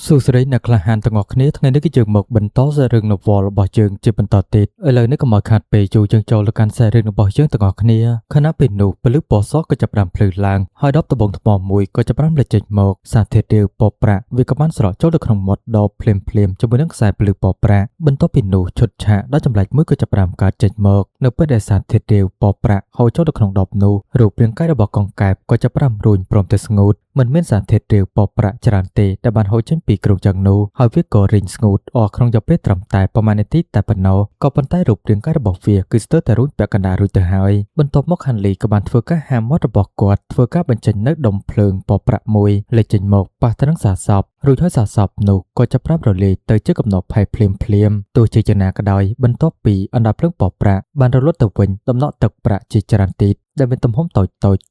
សួស្តីអ្នកក្លាហានទាំងអស់គ្នាថ្ងៃនេះគឺយើងមកបន្តសាររឿងនវលរបស់យើងជាបន្តទៀតឥឡូវនេះក៏មកខាត់ពេលជួយើងចូលទៅកាន់សាររឿងរបស់យើងទាំងអស់គ្នាខណៈពេលនោះពលិបពណ៌សក៏ចាប់ផ្ដើមភ្លឺឡើងហើយដបដបងថ្មមួយក៏ចាប់ផ្ដើមលេចចេញមកសាធារាវពណ៌ប្រាក់វាក៏បានស្រកចូលទៅក្នុងមាត់ដបភ្លាមជាមួយនឹងខ្សែពលិបពណ៌ប្រាក់បន្ទាប់ពីនោះឈុតឆាកដ៏ចម្លែកមួយក៏ចាប់ផ្ដើមកើតចេញមកនៅពេលដែលសាធារាវពណ៌ប្រាក់ហូរចូលទៅក្នុងដបនោះរូបរាងកាយរបស់កង្កែបក៏ចាប់ផ្ដើមរួញព្រមទាំងស្ងួតមិនមានសាធារាវពណ៌ប្រាក់ច្រើនទេដែលបានហូរចេញពីគ្រោងយ៉ាងនោះហើយវាក៏រីងស្ងួតអស់ក្នុងរយៈពេលត្រឹមតែប្រមាណនាទីតែប៉ុណ្ណោះក៏ប៉ុន្តែរូបរាងកាយរបស់វាគឺស្ទើរតែរួចពាក់កណ្ដាលរួចទៅហើយបន្ទាប់មកហាន់លីក៏បានធ្វើការហាមាត់របស់គាត់ធ្វើការបញ្ចេញនៅដុំភ្លើងពណ៌ប្រាក់មួយលេចចេញមកប៉ះទៅនឹងសាសពរួចហើយសាសពនោះក៏ចាប់ផ្ដើមរលាយទៅជាកំណប់ផែភ្លាមទោះជាយ៉ាងណាក៏ដោយបន្ទាប់ពីអណ្ដាតភ្លើងពណ៌ប្រាក់បានរលត់ទៅវិញដំណក់ទឹកប្រាក់ជាច្រើនទីដែលមានទំហំតូច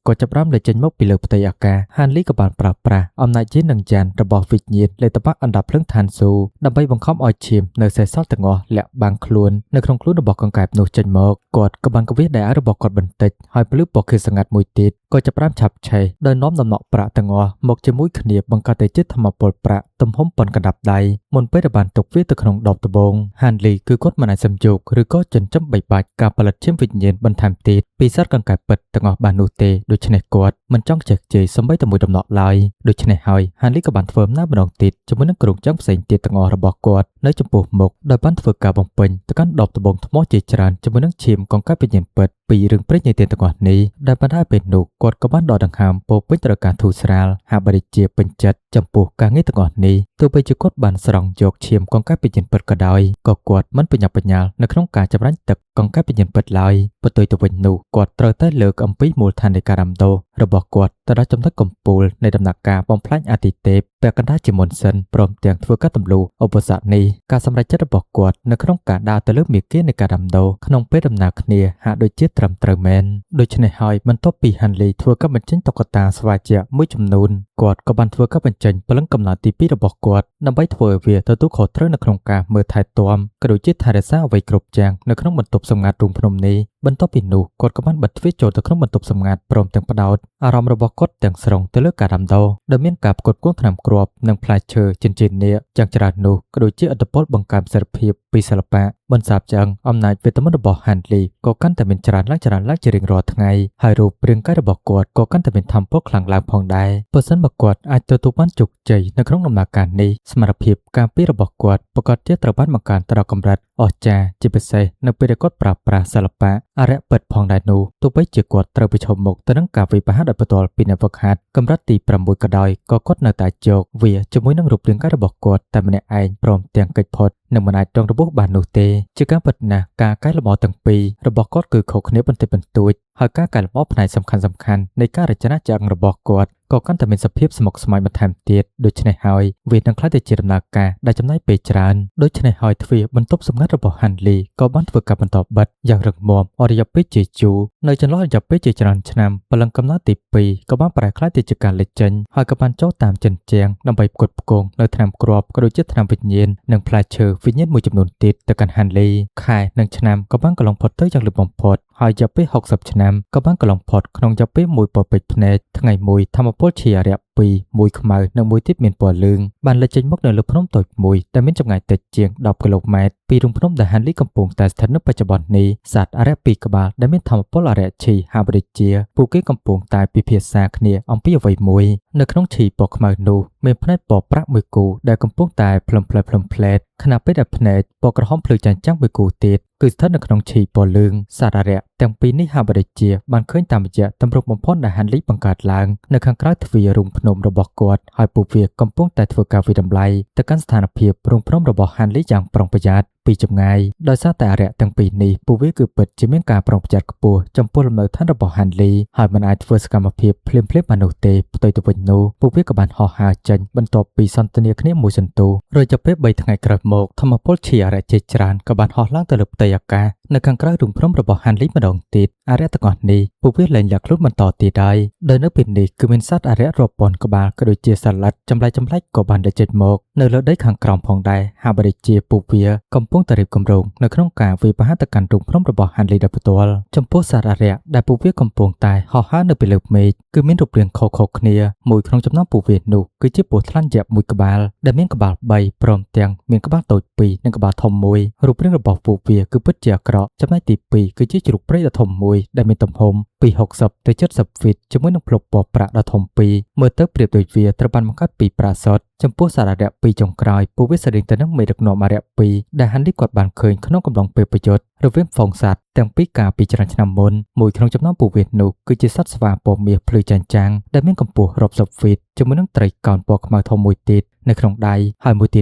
ក៏ចាប់ផ្ដើមលេចចេញមកពីលើផ្ទៃអាកាសហានលីក៏បានប្រើប្រាស់អំណាចយាននិងយ៉ានរបស់វិញ្ញាណលេតបាក់អណ្ដាតភ្លើងឋានស៊ូដើម្បីបង្ខំឲ្យឈាមនៅសេសសល់ទាំងអស់លាក់បាំងខ្លួននៅក្នុងខ្លួនរបស់កង្កែបនោះចេញមកគាត់ក៏បានកវាសដៃរបស់គាត់បន្តិចហើយពលិបពណ៌ខៀវស្ងាត់មួយទៀតក៏ចាប់ផ្ដើមឆាប់ឆេះដោយនាំដំណក់ប្រាក់ទាំងអស់មកជាមួយគ្នាបង្កើតទៅជាធម្មពលប្រាក់ទំហំប៉ុនកណ្ដាប់ដៃមុនពេលដែលបានទុកវាទៅក្នុងដបត្បូងហានលីគឺគាត់មិនអាចសម្យោគឬក៏ចិញ្ចឹមបីបាច់ការផលិតឈាមវិញ្ញាណបន្ថែមទៀតពីសត្វកង្កែបពិតទាំងអស់បាននោះទេដូច្នេះគាត់មិនចង់ចេះជេរសម្បីតែមួយដំណក់ឡើយដូច្នេះហើយហានលីក៏បានធ្វើដំណើរម្ដងទៀតជាមួយនឹងក្រុងចង់ផ្សេងទៀតទាំងអស់របស់គាត់នៅចំពោះមុខដោយបានធ្វើការបំពេញទៅកាន់ដបត្បូងថ្មជាច្រើនជាមួយនឹងឈាមកង្កែបវិញ្ញាណពិតពីរឿងព្រេងនិទានទាំងអស់នេះដែលបានហើយពេលនោះគាត់ក៏បានដកដង្ហើមពោពេញទៅដោយការធូរស្រាលហាក់បីជាពេញចិត្តចំពោះការងារទាំងអស់នេះទោះបីជាគាត់បានស្រង់យកឈាមកង្កែបវិញ្ញាណពិតក៏ដោយក៏គាត់មិនប្រញាប់ប្រញាល់នៅក្នុងការចម្រាញ់ទឹកកង្កែបវិញ្ញាណពិតឡើយបន្ទាប់ទៅវិញនោះគាត់ត្រូវតែលើកអំពីមូលដ្ឋាននៃការដាំដុះរបស់គាត់ទៅដល់ចំណុចកំពូលនៃដំណាក់កាលបំផ្លាញអាទិទេពពាក់កណ្ដាលជាមុនសិនព្រមទាំងធ្វើការទម្លុះឧបសគ្គនេះការសម្រេចចិត្តរបស់គាត់នៅក្នុងការដើរទៅលើមាគ៌ានៃការដាំដុះក្នុងពេលដំណើរគ្នាហាក់ដូចជាត្រឹមត្រូវមែនដូច្នេះហើយបន្ទាប់ពីហាន់លីធ្វើការបញ្ចេញតុក្កតាស្វាជាមួយចំនួនគាត់ក៏បានធ្វើការបញ្ចេញព្រលឹងកំណើតទី2របស់គាត់ដើម្បីធ្វើឲ្យវាទទួលខុសត្រូវនៅក្នុងការមើលថែទាំក៏ដូចជាថែរក្សាអ្វីគ្រប់យ៉ាងនៅក្នុងបន្ទប់សម្ងាត់រូងភ្នំនេះបន្ទាប់ពីនោះគាត់ក៏បានបិទទ្វារចូលទៅក្នុងបន្ទប់សម្ងាត់ព្រមទាំងផ្ដោតអារម្មណ៍របស់គាត់ទាំងស្រុងទៅលើការដាំដុះដែលមានការផ្គត់ផ្គង់ថ្នាំគ្រាប់និងផ្លែឈើចិញ្ចៀននាគយ៉ាងច្រើននោះក៏ដូចជាឥទ្ធិពលបង្កើនប្រសិទ្ធភាពពីសិល្បៈបន្សាបឆ្អឹងអំណាចវីតាមីនរបស់ហាន់លីក៏កាន់តែមានច្រើនឡើងជារៀងរាល់ថ្ងៃហើយរូបរាងកាយរបស់គាត់ក៏កាន់តែមានថាមពលខ្លាំងឡើងផងដែរបើសិនបើគាត់អាចទទួលបានជោគជ័យនៅក្នុងដំណើរការនេះសមត្ថភាពការពាររបស់គាត់ប្រកាសជាត្រូវបានបង្កើនទៅដល់កម្រិតអស្ចារ្យជាពិសេសនៅពេលដែលគាត់ប្រើប្រាស់សិល្បៈអរិយពិតផងដែរនោះទោះបីជាគាត់ត្រូវប្រឈមមុខទៅនឹងការវិបត្តិដោយផ្ទាល់ពីអ្នកហ្វឹកហាត់កម្រិតទី6ក៏ដោយក៏គាត់នៅតែជោគវាជាមួយនឹងរូបរាងកាយរបស់គាត់តែម្នាក់ឯងព្រមទាំងកិច្ចផុតនឹងមិនអាចរងរបួសបាននោះទេជាការពិតណាស់ការកែលម្អទាំងពីររបស់គាត់គឺខុសគ្នាបន្តិចបន្តួចហើយការកែលម្អផ្នែកសំខាន់នៃការរចនាឆ្អឹងរបស់គាត់ក៏កាន់តែមានសភាពស្មុគស្មាញបន្ថែមទៀតដូច្នេះហើយវានឹងក្លាយទៅជាដំណើរការដែលចំណាយពេលច្រើនដូច្នេះហើយទ្វារបន្ទប់សម្ងាត់របស់ហាន់លីក៏បានធ្វើការបន្តបិទយ៉ាងរឹងមាំអស់រយៈពេលជាយូរនៅចន្លោះរយៈពេលជាច្រើនឆ្នាំព្រលឹងកំណើតទី2ក៏បានប្រែក្លាយទៅជាការលេចចេញហើយក៏បានចូលតាមចិញ្ចៀងដើម្បីផ្គត់ផ្គង់នៅថ្នាំគ្រាប់ក៏ដូចជាថ្នាំវិញ្ញាណនិងផ្លែឈើវិញ្ញាណមួយចំនួនទៀតទៅកាន់ហាន់លីខែនិងឆ្នាំក៏បានកន្លងផុតទៅយ៉ាងលឿនបំផុតហើយរយៈពេល60ឆ្នាំក៏បានកន្លងផុតក្នុងរយៈពេលមួយពពេចភ្នែកថ្ងៃមួយធម្មពលជាអរិយ2មួយខ្មៅនិងមួយទៀតមានពណ៌លឿងបានលេចចេញមកនៅលើភ្នំតូចមួយដែលមានចម្ងាយតិចជាង10គីឡូម៉ែត្រពីរូងភ្នំដែលហាន់លីកំពុងតែស្ថិតនៅបច្ចុប្បន្ននេះសត្វអរិយ2ក្បាលដែលមានធម្មពលអរិយឈីហាបរិជាពួកគេកំពុងតែពិភាក្សាគ្នាអំពីអ្វីមួយនៅក្នុងឈីពណ៌ខ្មៅនោះមានផ្នែកពណ៌ប្រាក់មួយគូដែលកំពុងតែផ្លឹមផ្លែតខណៈពេលដែលផ្នែកពណ៌ក្រហមភ្លឺចាំងមួយគូទៀតគឺស្ថិតនៅក្នុងឈីពណ៌លឿងសត្វអរិយទាំងពីរនេះហាបរិជាបានឃើញតាមរយៈទម្រង់បំផុតដែលហាន់លីបង្កើតឡើងនៅខាងក្រៅទ្វាររូងភ្នំរបស់គាត់ហើយពួកវាកំពុងតែធ្វើការវិតម្លៃទៅកាន់ស្ថានភាពរូងភ្នំរបស់ហាន់លីយ៉ាងប្រុងប្រយ័ត្នពីចម្ងាយដោយសារតែអរិយទាំងពីរនេះពួកវាគឺពិតជាមានការប្រុងប្រយ័ត្នខ្ពស់ចំពោះលំនៅឋានរបស់ហាន់លីហើយមិនអាចធ្វើសកម្មភាពភ្លាមបាននោះទេផ្ទុយទៅវិញនោះពួកវាក៏បានហោះហើរចេញបន្ទាប់ពីសន្ទនាគ្នាមួយសន្ទុះរយៈពេល3ថ្ងៃក្រោយមកធម្មពលជាអរិយជាច្រើនក៏បានហោះឡើងទៅលើផ្ទៃអាកាស នៅខាងក្រៅរំភើបរបស់ហាន់លីម្ដងទៀតអារក្សទាំងអស់នេះពួកវាលែងលាក់ខ្លួនបន្តទៀតហើយដោយនៅពេលនេះគឺមានសត្វអារក្សរាប់ពាន់ក្បាលក៏ដូចជាសត្វល្អិតចម្លែកក៏បានតែចេញមកនៅលើដីខាងក្រោមផងដែរហាបរិជាពួកវាកំពុងតែរៀបគម្រោងនៅក្នុងការវាយប្រហារទៅកាន់រូងភ្នំរបស់ហាន់លីដោយផ្ទាល់ចំពោះសត្វអារក្សដែលពួកវាកំពុងតែហោះហើរនៅពីលើមេឃគឺមានរូបរាងខុសៗគ្នាមួយក្នុងចំណោមពួកវានោះគឺជាពស់ថ្លាន់យក្សមួយក្បាលដែលមានក្បាល3ព្រមទាំងមានក្បាលតូច2និងក្បាលធំមួយរូបរាងរបស់ពួកវាគឺពិតជាអាក្រក់ចំណែកទី2គឺជាជ្រូកព្រៃដ៏ធំមួយដែលមានទំហំពី60ទៅ70ហ្វីតជាមួយនឹងភ្លុកពណ៌ប្រាក់ដ៏ធំពីរមើលទៅប្រៀបដូចវាត្រូវបានបង្កើតពីប្រាក់សុទ្ធចំពោះសារៈរយៈពីរចុងក្រោយពួកវាស្តេងទៅនឹងមេដឹកនាំអារក្សពីរដែលហាន់លីគាត់បានឃើញក្នុងកំឡុងពេលប្រយុទ្ធរវាងហ្វូងសត្វទាំងពីរកាលពីច្រើនឆ្នាំមុនមួយក្នុងចំណោមពួកវានោះគឺជាសត្វស្វាពណ៌មាសភ្លឺចាស់ៗដែលមានកម្ពស់រាប់សិបហ្វីតជាមួយនឹងត្រីកោណពណ៌ខ្មៅធំមួយទៀតនៅក្នុងដៃហើយមួយទៀ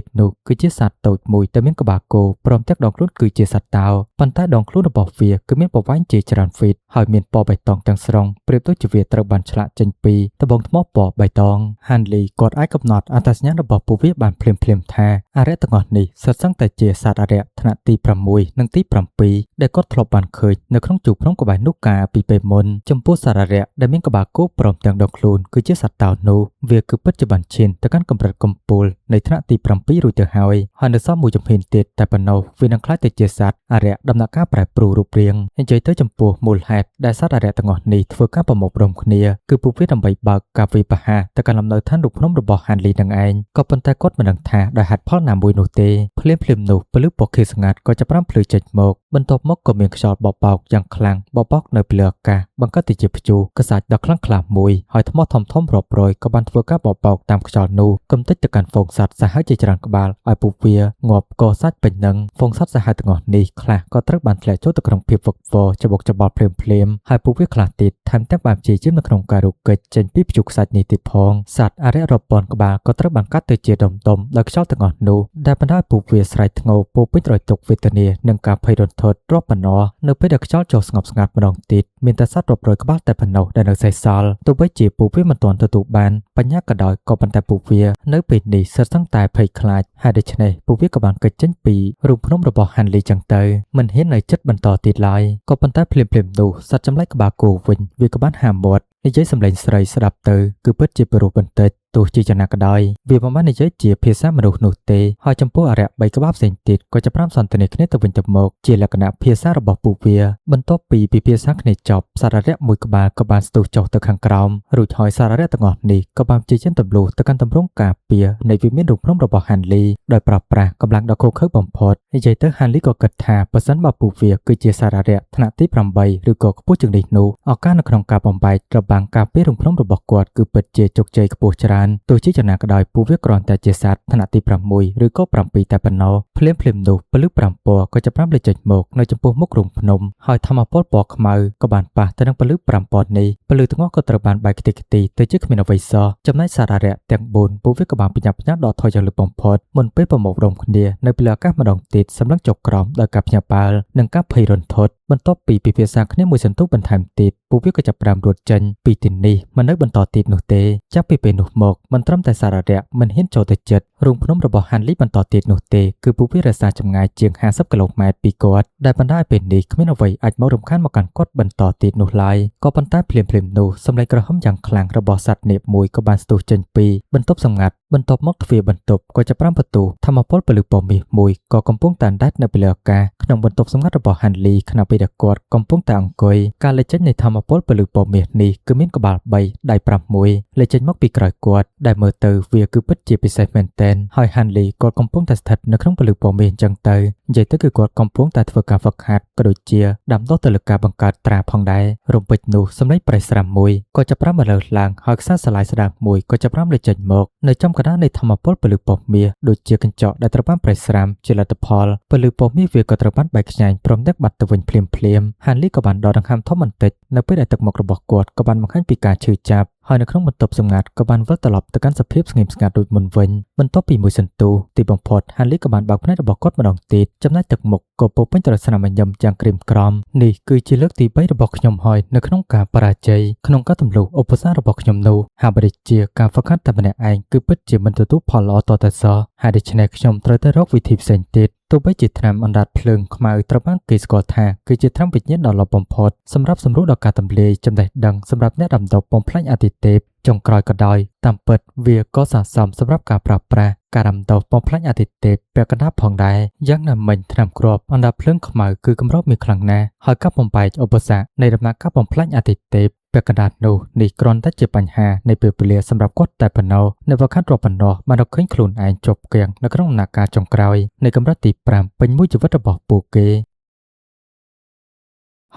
តនោះគឺជាសត្វតូចមួយដែលមានក្បាលគោព្រមទាំងដងខ្លួនគឺជាសត្វតោប៉ុន្តែដងខ្លួនរបស់វាគឺមានប្រវែងជាច្រើនហ្វីតហើយមានពណ៌បៃតងទាំងស្រុងប្រៀបដូចជាវាត្រូវបានឆ្លាក់ចេញពីត្បូងថ្មពណ៌បៃតងហាន់លីគាត់អាចកំណត់អត្តសញ្ញាណរបស់ពួកវាបានភ្លាមៗថាអារក្សទាំងអស់នេះសុទ្ធសឹងតែជាសត្វអារក្សថ្នាក់ទី6និងទី7ដែលគាត់ធ្លាប់បានឃើញនៅក្នុងជូរភ្នំក្បែរនោះកាលពីពេលមុនចំពោះសត្វអារក្សដែលមានក្បាលគោព្រមទាំងដងខ្លួនគឺជាសត្វតោនោះវាគឺពិតជាបានឈានទៅកាន់កម្រិតកំពូលនៃថ្នាក់ទី7រួចទៅហើយនៅសល់មួយជំហានទៀតតែប៉ុណ្ណោះវានឹងក្លាយទៅជាសត្វអារក្សដំណាក់កាលប្រែប្រួលរូបរាងនិយាយទៅចំពោះមូលហេតុដែលសត្វអារក្សទាំងអស់នេះធ្វើការប្រមូលផ្ដុំគ្នាគឺពួកវាដើម្បីបើកការវាយប្រហារទៅកាន់លំនៅឋានរូបភ្នំរបស់ហាន់លីនឹងឯងក៏ប៉ុន្តែគាត់មិនដឹងថាដោយហេតុផលណាមួយនោះទេភ្លាមនោះពលឺពណ៌ខៀវស្ងាត់ក៏ចាប់ផ្ដើមភ្លឺចេញមកបន្ទាប់មកក៏មានខ្យល់បោកយ៉ាងខ្លាំងបោកនៅពីលើអាកាសបង្កើតទៅជាព្យុះកសាច់ដ៏ខ្លាំងក្លាមួយហើយថ្មធំរាប់រយក៏បានធ្វើការបោកតាមខ្យល់នោះកំទេចទៅកាន់ហ្វូងសត្វសាហាវជាច្រើនក្បាលឲ្យពួកវាងាប់កសាច់ពេញនឹងហ្វូងសត្វសាហាវទាំងអស់នេះខ្លះក៏ត្រូវបានធ្លាក់ចូលទៅក្នុងភាពវឹកវរច្បុកច្បល់ភ្លាមហើយពួកវាខ្លះទៀតថែមទាំងបានព្យាយាមនៅក្នុងការរុកកិច្ចចេញពីព្យុះខ្សាច់នេះទៀតផងសត្វអារក្សរាប់ពាន់ក្បាលក៏ត្រូវបានកាត់ទៅជាដុំដោយខ្យល់ទាំងអស់នោះដែលបណ្ដាលពួកវាស្រែកធ្ងោពោពេញដោយទុក្ខវេទនានិងការភ័យរន្ធត់រាប់ប៉ុណ្ណោះនៅពេលដែលខ្យល់ចូលស្ងប់ស្ងាត់ម្ដងទៀតមានតែសត្វរាប់រយក្បាលតែប៉ុណ្ណោះដែលនៅសេសសល់ទោះបីជាពួកវាមិនទាន់ទទួលបានបញ្ញាក៏ដោយក៏ប៉ុន្តែពួកវានៅពេលនេះសិតសឹងតែភ័យខ្លាចហើយដូច្នេះពួកវាក៏បានគេចចេញពីរូងភ្នំរបស់ហាន់លីចឹងទៅមិនហ៊ាននៅចិត្តបន្តទៀតឡើយក៏ប៉ុន្តែភ្លាមនោះសត្វចម្លែកក្បាលគោវិញវាក៏បានហាមាត់និយាយសម្លេងស្រីស្ដាប់ទៅគឺពិតជាពិរោះបន្តិចទោះជាយ៉ាងណាក៏ដោយវាមិនបាននិយាយជាភាសាមនុស្សនោះទេហើយចំពោះអារក្ស3ក្បាលផ្សេងទៀតក៏ចាប់ផ្ដើមសន្ទនាគ្នាទៅវិញទៅមកជាលក្ខណៈភាសារបស់ពួកវាបន្ទាប់ពីពិភាក្សាគ្នាចប់សត្វអារក្សមួយក្បាលក៏បានស្ទុះចុះទៅខាងក្រោមរួចហើយសត្វអារក្សទាំងអស់នេះក៏បានព្យាយាមទម្លុះទៅកាន់ទម្រង់ការពារនៃវិមានរូបភ្នំរបស់ហាន់លីដោយប្រើប្រាស់កម្លាំងដ៏ឃោរឃៅបំផុតនិយាយទៅហាន់លីក៏គិតថាបើសិនបើពួកវាគឺជាសត្វអារក្សថ្នាក់ទី8ឬក៏ខ្ពស់ជាងនេះនោះឱកាសនៅក្នុងការបំបែករបាំងការពាររូបភ្នំរបស់គាត់គឺពិតជាជោគជ័យខ្ពស់ច្រើនទោះជាយ៉ាងណាក៏ដោយពួកវាគ្រាន់តែជាសត្វថ្នាក់ទី6ឬក៏7តែប៉ុណ្ណោះភ្លាមនោះពលឺ5ពណ៌ក៏ចាប់ផ្ដើមលេចចេញមកនៅចំពោះមុខរូងភ្នំហើយធម្មពលពណ៌ខ្មៅក៏បានប៉ះទៅនឹងពលឺ5ពណ៌នេះពលឺទាំងអស់ក៏ត្រូវបានបែកខ្ទេចខ្ទីទៅជាគ្មានអ្វីសោះចំណែកសត្វអារក្សទាំង4ពួកវាក៏បានបញ្ញាដកថយយ៉ាងលឿនបំផុតមុនពេលប្រមូលផ្ដុំគ្នានៅពីលើអាកាសម្ដងទៀតសម្លឹងចុះក្រោមដោយការភ្ញាក់ផ្អើលនិងការភ័យរន្ធត់បន្ទាប់ពីពិភាក្សាគ្នាមួយសន្ទុះបន្ថែមទៀតពួកវាក៏ចាប់ផ្ដើមរត់ចេញពីទីនេះមិននៅបន្តទៀតនោះទេចាប់ពីពេលនោះមកមិនត្រឹមតែសារៈរយៈមិនហ៊ានចូលទៅជិតរូងភ្នំរបស់ហាន់លីបន្តទៀតនោះទេគឺពួកវារក្សាចម្ងាយជាង50គីឡូម៉ែត្រពីគាត់ដែលបណ្ដាលឲ្យពេលនេះគ្មានអ្វីអាចមករំខានមកកាន់គាត់បន្តទៀតនោះឡើយក៏ប៉ុន្តែភ្លាមនោះសម្លេងក្រហមយ៉ាងខ្លាំងរបស់សត្វនាគមួយក៏បានស្ទុះចេញពីបន្ទប់សម្ងាត់បន្ទាប់មកទ្វារបន្ទប់ក៏ចាប់ផ្ដើមបន្ទុះធម្មពលពលឺពណ៌មាសមួយក៏កំពុងតែដាច់នៅពីលើអាកាសក្នុងបន្ទប់សម្ងាត់របស់ហាន់លីខណៈពេលដែលគាត់កំពុងតែអង្គុយការលេចចេញនៃធម្មពលពលឺពណ៌មាសនេះគឺមានក្បាល3ដៃ6លេចចេញមកពីក្រោយគាត់ដែលមើលទៅវាគឺពិតជាពិសេសមែនទែនហើយហាន់លីគាត់កំពុងតែស្ថិតនៅក្នុងពលឺពណ៌មាសអញ្ចឹងទៅនិយាយទៅគឺគាត់កំពុងតែធ្វើការហ្វឹកហាត់ក៏ដូចជាដាំដុះទៅលើការបង្កើតត្រាផងដែររំពេចនោះសម្លេងប្រៃស្រាំមួយក៏ចាប់ផ្ដើមលើឡើងហើយខ្សែស្រឡាយស្ដាងមួយក៏ចាប់ផ្ដើមលេចចេញមកនៅចំកណ្ដាលនៃធម្មពលពលឺពណ៌មាសដូចជាកញ្ចក់ដែលត្រូវបានប្រៃស្រាំជាលទ្ធផលពលឺពណ៌មាសវាក៏ត្រូវបានបែកខ្ញែងព្រមទាំងបាត់ទៅវិញភ្លាមហាន់លីក៏បានដកដង្ហើមធំបន្តិចនៅពេលដែលទឹកមុខរបស់គាត់ក៏បានបង្ហាញពីការឈឺចាប់ហើយនៅក្នុងបន្ទប់សម្ងាត់ក៏បានវិលត្រឡប់ទៅកាន់សភាពស្ងៀមស្ងាត់ដូចមុនវិញបន្ទាប់ពីមួយសន្ទុះទីបំផុតហាន់លីក៏បានបើកភ្នែករបស់គាត់ម្ដងទៀតចំណែកទឹកមុខក៏ពោពេញទៅដោយស្នាមញញឹមយ៉ាងក្រៀមក្រំនេះគឺជាលើកទី3របស់ខ្ញុំហើយនៅក្នុងការបរាជ័យក្នុងការទម្លុះឧបសគ្គរបស់ខ្ញុំនោះហាបរិជាការហ្វឹកហាត់តែម្នាក់ឯងគឺពិតជាមិនទទួលផលល្អតតែសោះហើយដូច្នេះខ្ញុំត្រូវតែរកវិធីផ្សេងទៀត ទោះបីជាថ្នាំអណ្ដាតភ្លើងខ្មៅត្រូវបានគេស្គាល់ថាគឺជាថ្នាំវិញ្ញាណដ៏ល្អបំផុតសម្រាប់សម្រួលដល់ការទម្លាយចំណេះដឹងសម្រាប់អ្នករំដោះបំផ្លាញអាទិទេពចុងក្រោយក៏ដោយតាមពិតវាក៏ស័ក្តិសមសម្រាប់ការប្រើប្រាស់ការរំដោះបំផ្លាញអាទិទេពពាក់កណ្ដាលផងដែរយ៉ាងណាមិញថ្នាំគ្រាប់អណ្ដាតភ្លើងខ្មៅគឺកម្រមានខ្លាំងណាស់ហើយការបំបែកឧបសគ្គនៃដំណើរការបំផ្លាញអាទិទេពពាក់កណ្ដាលនោះនេះគ្រាន់តែជាបញ្ហានៃពេលវេលាសម្រាប់គាត់តែប៉ុណ្ណោះនៅវគ្គរាប់ប៉ុណ្ណោះបានរកឃើញខ្លួនឯងជាប់គាំងនៅក្នុងដំណាក់កាលចុងក្រោយនៃកម្រិតទី5ពេញមួយជីវិតរបស់ពួកគេ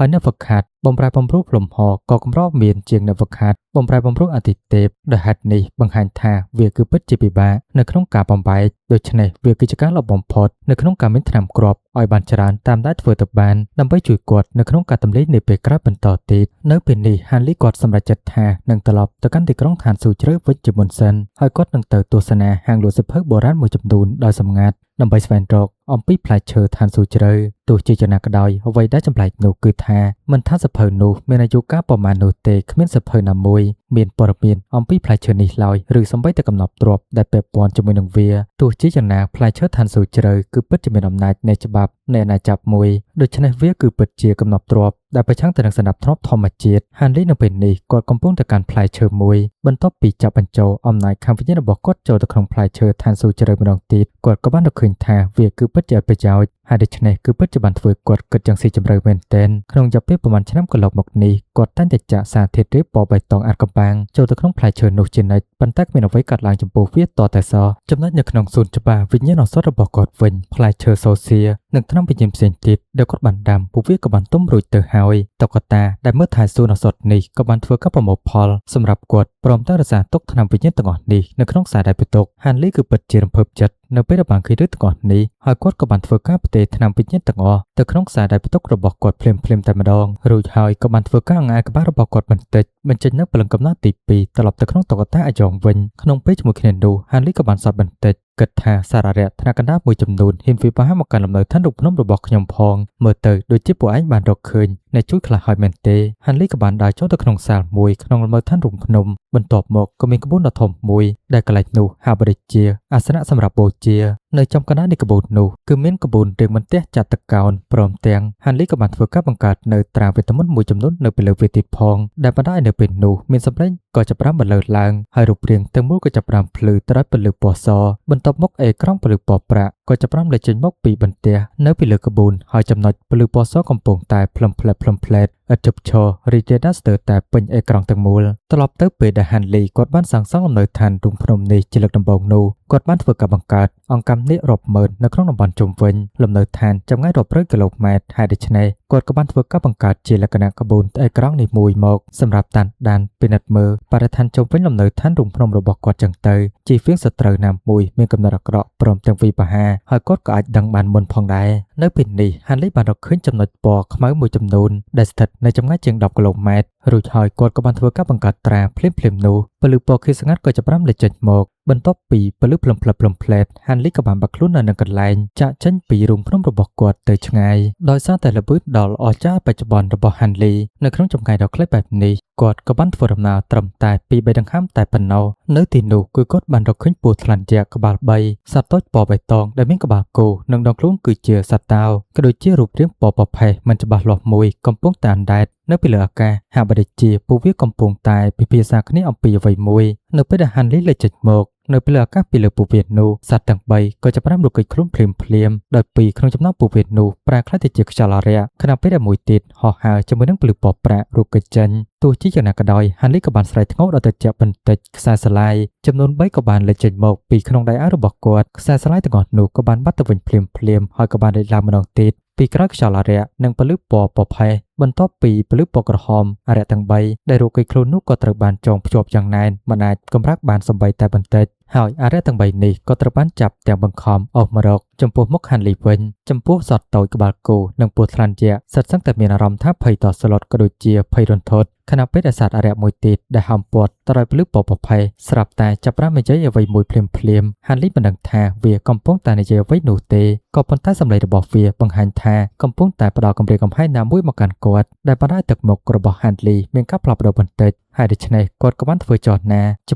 ហើយនៅវឹកខាត់បំរែបំរួលលំហក៏កម្រមានជាងនៅវឹកខាត់បំរែបំរួលអាទិទេពដោយហេតុនេះបង្ហាញថាវាគឺពិតជាពិបាកនៅក្នុងការបំបែកដូច្នេះវាគឺជាការល្អបំផុតនៅក្នុងការមានថ្នាំគ្រាប់ឲ្យបានច្រើនតាមដែលធ្វើទៅបានដើម្បីជួយគាត់នៅក្នុងការទម្លាយនៃពេលក្រោយបន្តទៀតនៅពេលនេះហានលីគាត់សម្រេចចិត្តថានឹងត្រឡប់ទៅកាន់ទីក្រុងឋានស៊ូជ្រៅវិញជាមុនសិនហើយគាត់នឹងទៅទស្សនាហាងលក់សៀវភៅបុរាណមួយចំនួនដោយសម្ងាត់ដើម្បីស្វែងរកអំពីផ្លែឈើឋានស៊ូជ្រៅទោះជាយ៉ាងណាក៏ដោយអ្វីដែលចម្លែកនោះគឺថាមិនថាសៀវភៅនោះមានអាយុកាលប្រមាណនោះទេគ្មានសៀវភៅណាមួយមានព័ត៌មានអំពីផ្លែឈើនេះឡើយឬសូម្បីតែកំណត់ទ្រព្យដែលពាក់ព័ន្ធជាមួយនឹងវាទោះជាយ៉ាងណាផ្លែឈើឋានស៊ូជ្រៅគឺពិតជាមានអំណាចនៃច្បាប់នៃអាណាចក្រមួយដូច្នេះវាគឺពិតជាកំណត់ទ្រព្យដែលប្រឆាំងទៅនឹងសណ្ដាប់ធ្នាប់ធម្មជាតិហានលីនៅពេលនេះគាត់កំពុងតែកាន់ផ្លែឈើមួយបន្ទាប់ពីចាប់បញ្ចូលអំណាចខាងវិញ្ញាណរបស់គាត់ចូលទៅក្នុងផ្លែឈើឋានស៊ូជ្រៅម្ដងទៀតគាត់ក៏បានរកឃើញថាវាគឺពិតជាប្រយោជន៍ហើយដូច្នេះគឺពិតជាបានធ្វើគាត់គិតយ៉ាងស៊ីជម្រៅមែនទែនក្នុងរយៈពេលប្រហែលឆ្នាំកន្លងមកនេះគាត់តែងតែចាក់សារធាតុរាបពណ៌បៃតងអាថ៌កំបាំងចូលទៅក្នុងផ្លែឈើនោះជានិច្ចប៉ុន្តែគ្មានអ្វីកើតឡើងចំពោះវាតតែសោះចំណែកនៅក្នុងសួនច្បារវិញ្ញាណឱសថរបស់គាត់វិញផ្លែឈើសូសៀនិងថ្នាំវិញ្ញាណផ្សេងទៀតដែលគាត់បានដាំពួកវាក៏បានទុំរួចទៅហើយតុក្កតាដែលមើលថែសួនឱសថនេះក៏បានធ្វើការប្រមូលផលសម្រាប់គាត់ព្រមទាំងរក្សាទុកថ្នាំវិញ្ញាណទាំងអស់នេះនៅក្នុងខ្សែដៃបន្ទុកហានលីគឺពិតជារំភើបចិត្តនៅពេលដែលបានឃើញរឿងទាំងអស់នេះហើយគាត់ក៏បានធ្វើការផ្ទេរថ្នាំវិញ្ញាណទាំងអស់ទៅក្នុងខ្សែដៃបន្ទុករបស់គាត់ភ្លាមៗតែម្ដងរួចហើយក៏បានធ្វើការអង្អែលក្បាលរបស់គាត់បន្តិចបញ្ចេញនូវព្រលឹងកំណត់ទី2ត្រឡប់ទៅក្នុងតុក្កតាអាយ៉ងវិញក្នុងពេលជាមួយគ្នានោះហានលីក៏បានសោតបន្តិចគិតថាសារៈថ្នាក់កណ្ដាលមួយចំនួនហ៊ានវាប្រហាមកកាន់លំនៅឋានរូបភ្នំរបស់ខ្ញុំផងមើលទៅដូចជាពួកឯងបានរកឃើញអ្នកជួយខ្លះហើយមែនទេហានលីក៏បានដើរចូលទៅក្នុងសាលមួយក្នុងលំនៅឋានរូបភ្នំបន្ទាប់មកក៏មានក្បួនដ៏ធំមួយដែលកន្លែងនោះហៅបរិជាអាសនៈសម្រាប់បូជានៅចំកណ្ដាលនៃក្បួននោះគឺមានក្បួនរៀងមិនទះចាត់តកោណព្រមទាំងហានលីក៏បានធ្វើការបង្កើតនៅត្រាវេទមន្តមួយចំនួននៅពីលើវាទៀតផងដែលបណ្ដាលឲ្យនៅពេលនោះមានសម្លេងក៏ចាប់ផ្ដើមបន្លឺឡើងហើយរូបរាងទាំងមូលក៏ចាប់ផ្ដើមភ្លឺទៅដោយពន្លឺពណ៌សបន្ទាប់មកអេក្រង់ពន្លឺពណ៌ប្រាក់ក៏ចាប់ផ្ដើមលេចចេញមកពីបន្ទះនៅពីលើក្បួនហើយចំណុចពន្លឺពណ៌សកំពុងតែផ្លឹមផ្លែតឥតជប់ឈររីករាយដល់ស្ទើរតែពេញអេក្រង់ទាំងមូលត្រឡប់ទៅពេលដែលហានលីគាត់បានសាងសង់លំនៅឋានរូងភ្នំនេះជាលើកដំបូងនោះគាត់បានធ្វើការបង្កើតអង្កាំនាគរាប់ម៉ឺននៅក្នុងតំបន់ជុំវិញលំនៅឋានចម្ងាយរាប់រយគីឡូម៉ែត្រហើយដូច្នេះគាត់ក៏បានធ្វើការបង្កើតជាលក្ខណៈក្បួនអេក្រង់នេះមួយមកសម្រាប់តាមដានពិនិត្យមើលបរិស្ថានជុំវិញលំនៅឋានរូងភ្នំរបស់គាត់ចឹងទៅជាជាងសត្រូវណាមួយមានកំណត់អាក្រក់ព្រមទាំងវិបហាហើយគាត់ក៏អាចដឹងបានមុនផងដែរនៅពេលនេះហានលីបានរកឃើញចំណុចពណ៌ខ្មៅមួយចំនួនដែលស្ថិតនៅចម្ងាយជាង10គីឡូម៉ែត្ររួចហើយគាត់ក៏បានធ្វើការបង្កើតត្រាភ្លាមនោះពលឺពណ៌ខៀវស្ងាត់ក៏ចាប់ផ្ដើមលេចចេញមកបន្ទាប់ពីពលឺផ្លឹមផ្លែតហានលីក៏បានបាក់ខ្លួននៅនឹងកន្លែងចាក់ចេញពីរូងភ្នំរបស់គាត់ទៅឆ្ងាយដោយសារតែល្បឿនដ៏អស្ចារ្យបច្ចុប្បន្នរបស់ហានលីនៅក្នុងចម្ងាយដ៏ខ្លីបែបនេះគាត់ក៏បានធ្វើដំណើរត្រឹមតែ2-3ដង្ហើមតែប៉ុណ្ណោះនៅទីនោះគឺគាត់បានរកឃើញពស់ថ្លាន់យក្សក្បាល3សត្វតូចពណ៌បៃតងដែលមានក្បាលគោនិងដងខ្លួនគឺជាសត្វតោក៏ដូចជារូបរាងពណ៌ប្រផេះមិនច្បាស់លាស់មួយកំពុងតែអណ្ដែតនៅពីលើអាកាសហាក់បីដូចជាពួកវាកំពុងតែពិភាក្សាគ្នាអំពីអ្វីមួយនៅពេលដែលហានលីលេចចេញមកនៅពីលើអាកាសពីលើពួកវានោះសត្វទាំង3ក៏ចាប់ផ្ដើមរកឃើញខ្លួនភ្លាមដោយពីរក្នុងចំណោមពួកវានោះប្រែក្លាយទៅជាខ្យល់អារក្សខណៈពេលដែលមួយទៀតហោះហើរជាមួយនឹងពលឺពណ៌ប្រាក់រកឃើញចេញទោះជាយ៉ាងណាក៏ដោយហានលីក៏បានស្រែកថ្ងោរដល់ត្រជាក់បន្តិចខ្សែស្រឡាយចំនួន3ក៏បានលេចចេញមកពីក្នុងដៃអាវរបស់គាត់ខ្សែស្រឡាយទាំងអស់នោះក៏បានបាត់ទៅវិញភ្លាមហើយក៏បានលេចឡើងម្ដងទៀតពីក្រោយខ្យល់អារក្សនិងពលឺពណ៌ប្រផេះបន្ទាប់ពីពលឺពណ៌ក្រហមអារក្សទាំង3ដែលរកឃើញខ្លួននោះក៏ត្រូវបានចងភ្ជាប់យ៉ាងណែនមិនអាចកម្រាស់បានសម្បីតែបន្តិចហើយអារក្សទាំង3នេះក៏ត្រូវបានចាប់ទាំងបង្ខំអស់មករកចំពោះមុខហានលីវិញចំពោះសត្វតូចក្បាលគោនិងពស់ថ្លាន់យក្សសិតសឹងតែមានអារម្មណ៍ថាភ័យតស្លុតក៏ដូចជាភ័យរន្ធត់ខណៈពេលដែលសត្វអារក្សមួយទៀតដែលហោមព័ទ្ធទៅដោយពលឺពណ៌ប្រផេះស្រាប់តែចាប់ផ្ដើមនិយាយអ្វីមួយភ្លាមហានលីមិនដឹងថាវាកំពុងតែនិយាយអ្វីនោះទេក៏ប៉ុន្តែសម្លេងរបស់វាបង្ហាញថាកំពុងតែផ្ដល់គំរាមកំហែងណាមួយមកកាន់គាត់ដែលបណ្ដាលទឹកមុខរបស់ហានលីមានការផ្លាស់ប្ដូរបន្តិចហើយដូច្នេះគាត់ក៏បានធ្វើចោទណាចំ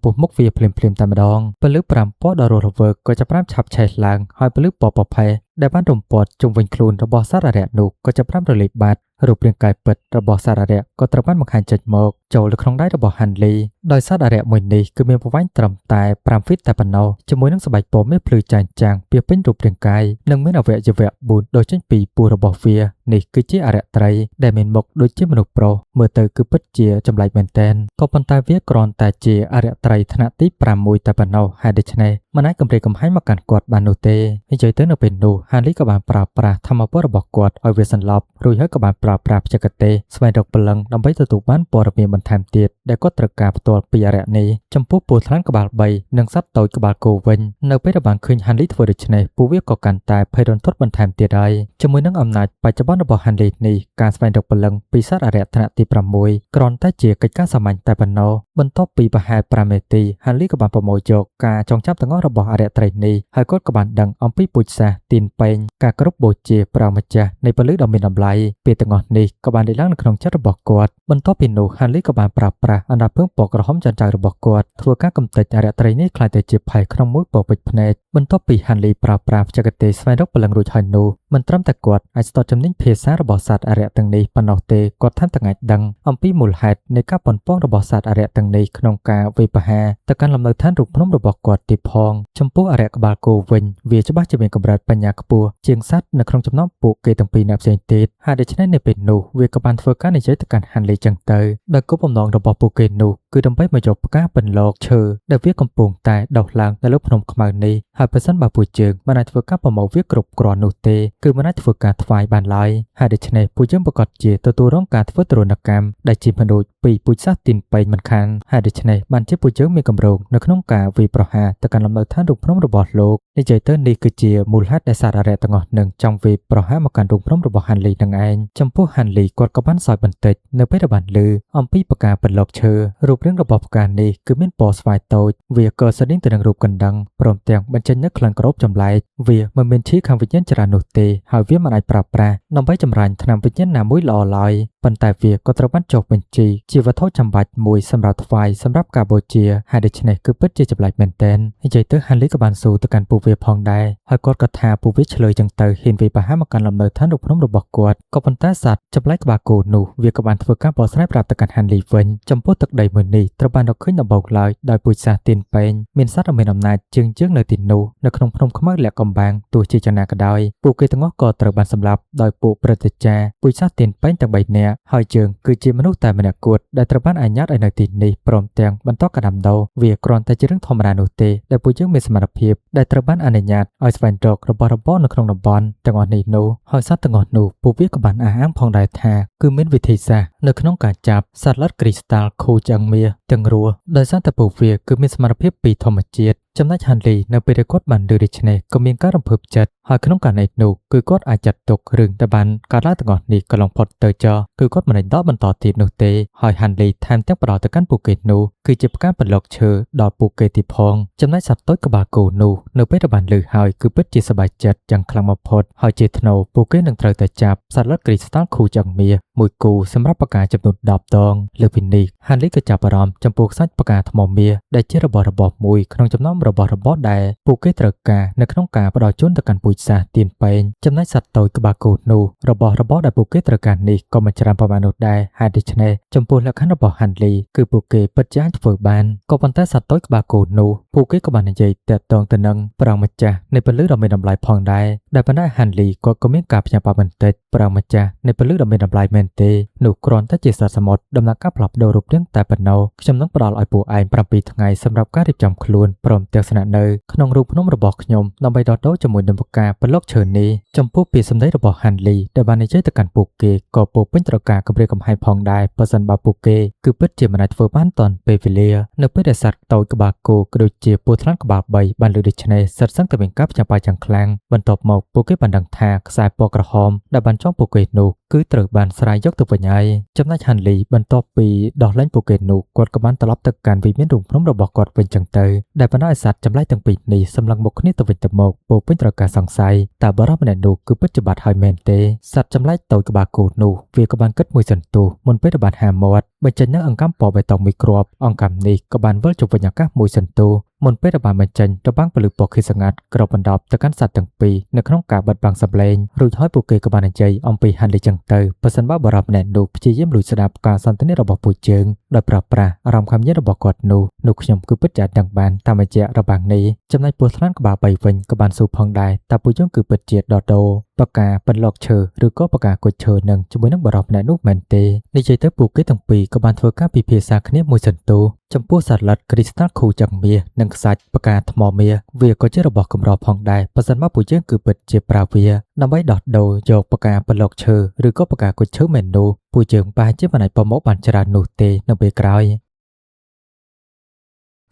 ពោះមុខវាភ្លាមតែម្ដងពលឺ5ពណ៌ដ៏រស់រវើកក៏ចាប់ផ្ដើមឆាប់ឆេះឡើង ហើយពលិបបផែដែលបានរំពាត់ជុំវិញខ្លួនរបស់សារៈនោះក៏ចាប់ផ្ដើមរលាយបាត់រូបរាងកាយពិតរបស់សារៈក៏ត្រូវបានបង្ហាញចេញមកចូលទៅក្នុងដៃរបស់ហាន់លីដោយសារៈមួយនេះគឺមានប្រវែងត្រឹមតែ5 feet តែប៉ុណ្ណោះជាមួយនឹងស្បែកពណ៌មាសភ្លឺចាញ់ចាំងពាសពេញរូបរាងកាយនិងមានអវយវៈ4ដូចចេញពីពោះរបស់វានេះគឺជាអរិយត្រីដែលមានមុខដូចជាមនុស្សប្រុសមើលទៅគឺពិតជាចម្លែកមែនទែនក៏ប៉ុន្តែវាគ្រាន់តែជាអរិយត្រីថ្នាក់ទី5មួយតែប៉ុណ្ណោះហើយដូច្នេះមិនអាចគំរាមកំហែងមកកាន់គាត់បាននោះទេនិយាយទៅនៅពេលនោះហាន់លីក៏បានប្រើប្រាស់ធម្មពលរបស់គាត់ឲ្យវាសន្លប់រួចហើយក៏បានប្រើប្រាស់បច្ចេកទេសស្វែងរកព្រលឹងដើម្បីទទួលបានព័ត៌មានបន្ថែមទៀតដែលគាត់ត្រូវការផ្ទាល់ពីអរិយនេះចំពោះពស់ថ្លាន់ក្បាល3និងសត្វតូចក្បាលគោវិញនៅពេលដែលបានឃើញហាន់លីធ្វើដូច្នេះពួកវាក៏កាន់តែភ័យរន្ធត់បន្ថែមទៀតហើយជាមួយនឹងអំណាចបច្ចុប្បន្នរបស់ហាន់លីនេះការស្វែងរកព្រលឹងពីសត្វអរិយថ្នាក់ទី6គ្រាន់តែជាកិច្ចការសាមញ្ញតែប៉ុណ្ណោះបន្ទាប់ពីប្រហែល5នាទីហាន់លីក៏បានប្រមូលយកការចងចាំទាំងអស់របស់អរិយត្រីនេះហើយគាត់ក៏បានដឹងអំពីពូជសាសន៍ទីនពេងការគោរពបូជាព្រះម្ចាស់នៃពលិដ៏មានតម្លៃពេលទាំងអស់នេះក៏បានលេចឡើងនៅក្នុងចិត្តរបស់គាត់បន្ទាប់ពីនោះហាន់លីក៏បានប្រើប្រាស់អណ្ដាតភ្លើងពណ៌ក្រហមចាន់ចៅរបស់គាត់ធ្វើការកំទេចអរិយត្រីនេះខ្លាយទៅជាផែក្នុងមួយពពេជ្រភ្នែកបន្ទាប់ពីហាន់លីប្រើប្រាស់បច្ចេកទេសស្វែងរកព្រលឹងរួចហើយនោះមិនត្រឹមតែគាត់អាចស្ទាត់ជំនាញភាសារបស់សត្វអរិយទាំងនេះប៉ុណ្ណោះទេគាត់ថែមទាំងអាចដឹងអំពីមូលហេតុនៃការប៉ុនប៉ងរបស់សត្វអរិយទាំងនេះក្នុងការវាយប្រហារទៅកាន់លំនៅឋានរូបភ្នំរបស់គាត់ទៀតផងចំពោះអរិយក្បាលគោវិញវាច្បាស់ជាមានកម្រិតបញ្ញាខ្ពស់ជាងសត្វនៅក្នុងចំណោមពួកគេទាំងពីរនាក់ផ្សេងទៀតហើយដូច្នេះនៅពេលនោះវាក៏បានធ្វើការនិយាយទៅកាន់ហាន់លីចឹងទៅដោយគោលបំណងរបស់ពួកគេនោះគឺដើម្បីមកយកផ្កាពន្លកឈើដែលវាកំពុងតែដុះឡើងនៅលើភ្នំខ្មៅនេះហើយប្រសិនបើពួកយើងមិនអាចធ្វើការប្រមូលវាគ្រប់គ្រាន់នោះទេគឺមិនអាចធ្វើការថ្វាយបានឡើយហើយដូច្នេះពួកយើងប្រកាសជាទទួលរងការធ្វើទរណកម្មដែលជាមនុស្សពីពូជសាសន៍ទីនពេញមិនខានហើយដូច្នេះបានជាពួកយើងមានកម្រោគនៅក្នុងការវាយប្រហារទៅកាន់លំនៅឋានរូបភ្នំរបស់លោកនិយាយទៅនេះគឺជាមូលហេតុដែលសារៈទាំងអស់នឹងចង់វាយប្រហារមកកាន់រូបភ្នំរបស់ហាន់លីនឹងឯងចំពោះហាន់លីគាត់ក៏បានសើចបន្តិចនៅពេលដែលបានឮអំពីផ្កាពន្លកឈើរូបរាងរបស់ផ្កានេះគឺមានពណ៌ស្វាយតូចវាក៏ស្តៀងទៅនឹងរូបកណ្ដឹងព្រមទាំងបញ្ចេញនូវក្លិនក្រអូបចម្លែកវាមិនមានឈាមខាងវិញ្ញាណច្រើននោះទេហើយវាមិនអាចប្រើប្រាស់ដើម្បីចម្រាញ់ថ្នាំវិញ្ញាណណាមួយល្អឡើយប៉ុន្តែវាក៏ត្រូវបានចុះបញ្ជីជាវត្ថុចាំបាច់មួយសម្រាប់ថ្វាយសម្រាប់ការបូជាហើយដូច្នេះគឺពិតជាចម្លែកមែនទែននិយាយទៅហាន់លីក៏បានសួរទៅកាន់ពួកវាផងដែរហើយគាត់ក៏ថាពួកវាឆ្លើយចឹងទៅហ៊ានវាយប្រហារមកកាន់លំនៅឋានរូបភ្នំរបស់គាត់ក៏ប៉ុន្តែសត្វចម្លែកក្បាលគោនោះវាក៏បានធ្វើការបកស្រាយប្រាប់ទៅកាន់ហាន់លីវិញចំពោះទឹកដីមួយនេះត្រូវបានរកឃើញដំបូងឡើយដោយពូជសាសន៍ទីនពេងមានសត្វដ៏មានអំណាចជាងយើងនៅទីនោះនៅក្នុងភ្នំខ្មៅលាក់កំបាំងទោះជាយ៉ាងណាក៏ដោយពួកគេទាំងអស់ក៏ត្រូវបានសម្លាប់ដោយពួកព្រឹទ្ធាចារ្យពូជសាសន៍ទីនពេងទាំង3នាក់ហើយយើងគឺជាមនុស្សតែម្នាក់គត់ដែលត្រូវបានអាជ្ញាតឲ្យនៅទីនេះព្រមទាំងបន្តការដាំដុះវាគ្រាន់តែជារឿងធម្មតានោះទេដែលពួកយើងមានសមត្ថភាពដែលត្រូវបានអនុញ្ញាតឲ្យស្វែងរករបស់របរនៅក្នុងតំបន់ទាំងអស់នេះនោះហើយសត្វទាំងអស់នោះពួកវាក៏បានអះអាងផងដែរថាគឺមានវិធីសាស្ត្រនៅក្នុងការចាប់សត្វល្អិតគ្រីស្តាល់ខូចអង្គមាសទាំងរស់ដោយសារតែពួកវាគឺមានសមត្ថភាពពីធម្មជាតិចំណែកហាន់លីនៅពេលដែលគាត់បានឮដូច្នេះក៏មានការរំភើបចិត្តហើយក្នុងករណីនោះគឺគាត់អាចចាត់ទុករឿងដែលបានកើតឡើងទាំងអស់នេះកន្លងផុតទៅចោលគឺគាត់មិនដកបន្តទៀតនោះទេហើយហាន់លីថែមទាំងផ្ដល់ទៅកាន់ពួកគេនោះគឺជាផ្កាបន្លកឈើដល់ពួកគេទីផងចំណែកសត្វតូចក្បាលគោនោះនៅពេលដែលបានឮហើយគឺពិតជាសប្បាយចិត្តយ៉ាងខ្លាំងបំផុតហើយជាថ្នូរពួកគេនឹងត្រូវតែចាប់សត្វល្អិតគ្រីស្តាល់ខូចអង្គមាសមួយគូសម្រាប់ផ្កាចំនួន10ដងលើពីនេះហាន់លីក៏ចាប់អារម្មណ៍ចំពោះសាច់ផ្កាថ្មមាសដែលជារបស់មួយក្នុងចំណោមរបស់របរដែលពួកគេត្រូវការនៅក្នុងការផ្ដល់ជូនទៅកាន់ពូជសាសន៍ទៀនពេងចំណែកសត្វតូចក្បាលគោនោះរបស់របរដែលពួកគេត្រូវការនេះក៏មិនច្រើនប្រមាណនោះដែរហើយដូច្នេះចំពោះលក្ខខណ្ឌរបស់ហាន់លីគឺពួកគេពិតជាអាចធ្វើបានក៏ប៉ុន្តែសត្វតូចក្បាលគោនោះពួកគេក៏បាននិយាយតាក់ទងទៅនឹងព្រះម្ចាស់នៃពលិដ៏មានតម្លៃផងដែរដែលប៉ុន្តែហាន់លីក៏មានការភ្ញាក់ផ្អើលបន្តិចព្រះម្ចាស់នៃពលិដ៏មានតម្លៃមែនទេនោះគ្រាន់តែជាសត្វសមុទ្រដំណើរការផ្លាស់ប្ដូររូបរាងតែប៉ុណ្ណោះខ្ញុំនឹងផ្ដល់ឲ្យពួកឯង7ថ្ងៃសម្រាប់ការរៀបចំខ្លួនព្រមទាំងស្នាក់នៅក្នុងរូបភ្នំរបស់ខ្ញុំដើម្បីដោះដូរជាមួយនឹងផ្កាបន្លកឈើនេះចំពោះពាក្យសម្ដីរបស់ហាន់លីដែលបាននិយាយទៅកាន់ពួកគេក៏ពោពេញត្រូវការគម្រាមកំហែងផងដែរបើសិនបើពួកគេគឺពិតជាមិនអាចធ្វើបានទាន់ពេលវេលានៅពេលដែលសត្វតូចក្បាលគោក៏ដូចជាពស់ថ្លាន់ក្បាល3បានលើកដូច្នេះសិតសឹងតែមានការផ្ញើបាយយ៉ាងខ្លាំងបន្ទាប់មកពួកគេបានដឹងថាខ្សែពណ៌ក្រហមដែលបានចងពួកគេនោះគឺត្រូវបានស្រាយយកទៅវិញហើយចំណែកហាន់លីបន្ទាប់ពីដោះលែងពួកគេនោះគាត់ក៏បានត្រឡប់ទៅកាន់វិមានរូបភ្នំរបស់គាត់វិញចឹងទៅដែលបណ្ដាឲ្យសត្វចម្លែកទាំងពីរនេះសម្លឹងមុខគ្នាទៅវិញទៅមកពោពេញត្រូវការសង្ស័យតើបរិបម្នាក់នោះគឺពិតជាបាត់ហើយមែនទេសត្វចម្លែកតូចក្បាលគោនោះវាក៏បានគិតមួយសន្ទុះមុនពេលបានហាមាត់ បញ្ចេញនូវអង្កាំពណ៌បៃតងមួយគ្រាប់អង្កាំនេះក៏បានវិលជុំវិញអាកាសមួយសន្ទុះមុនពេលដែលបានបញ្ចេញរបាំងពលឺពណ៌ខៀវស្ងាត់គ្របបណ្ដប់ទៅកាន់សត្វទាំងពីរនៅក្នុងការបិទបាំងសម្លេងរួចហើយពួកគេក៏បាននិយាយអំពីហាន់លីចឹងទៅបើសិនបើបរិបម្នាក់នោះព្យាយាមលួចស្ដាប់ការសន្ទនារបស់ពួកយើងដោយប្រើប្រាស់អារម្មណ៍ខំញ៉ាំរបស់គាត់នោះខ្ញុំគឺពិតជាអាចដឹងបានតាមរយៈរបាំងនេះចំណែកពស់ថ្លាន់ក្បាល3វិញក៏បានសួរផងដែរតើពួកយើងគឺពិតជាដដោបកាបន្លកឈើឬក៏បកាគុជឈើនឹងជាមួយនឹងបរិបម្នាក់នោះមែនទេនិយាយទៅពួកគេទាំងពីរក៏បានធ្វើការពិភាក្សាគ្នាមួយសន្ទុះចំពោះសត្វល្អិតគ្រីស្តាល់ខូចឹងមាសនិងខ្សាច់បកាថ្មមាសវាក៏ជារបស់កម្រផងដែរបើសិនមកពួកយើងគឺពិតជាប្រើវាដើម្បីដោះដូរយកបកាបន្លកឈើឬក៏បកាគុជឈើមែននោះពួកយើងប្រហែលជាមិនអាចប្រមូលបានច្រើននោះទេនៅពេលក្រោយ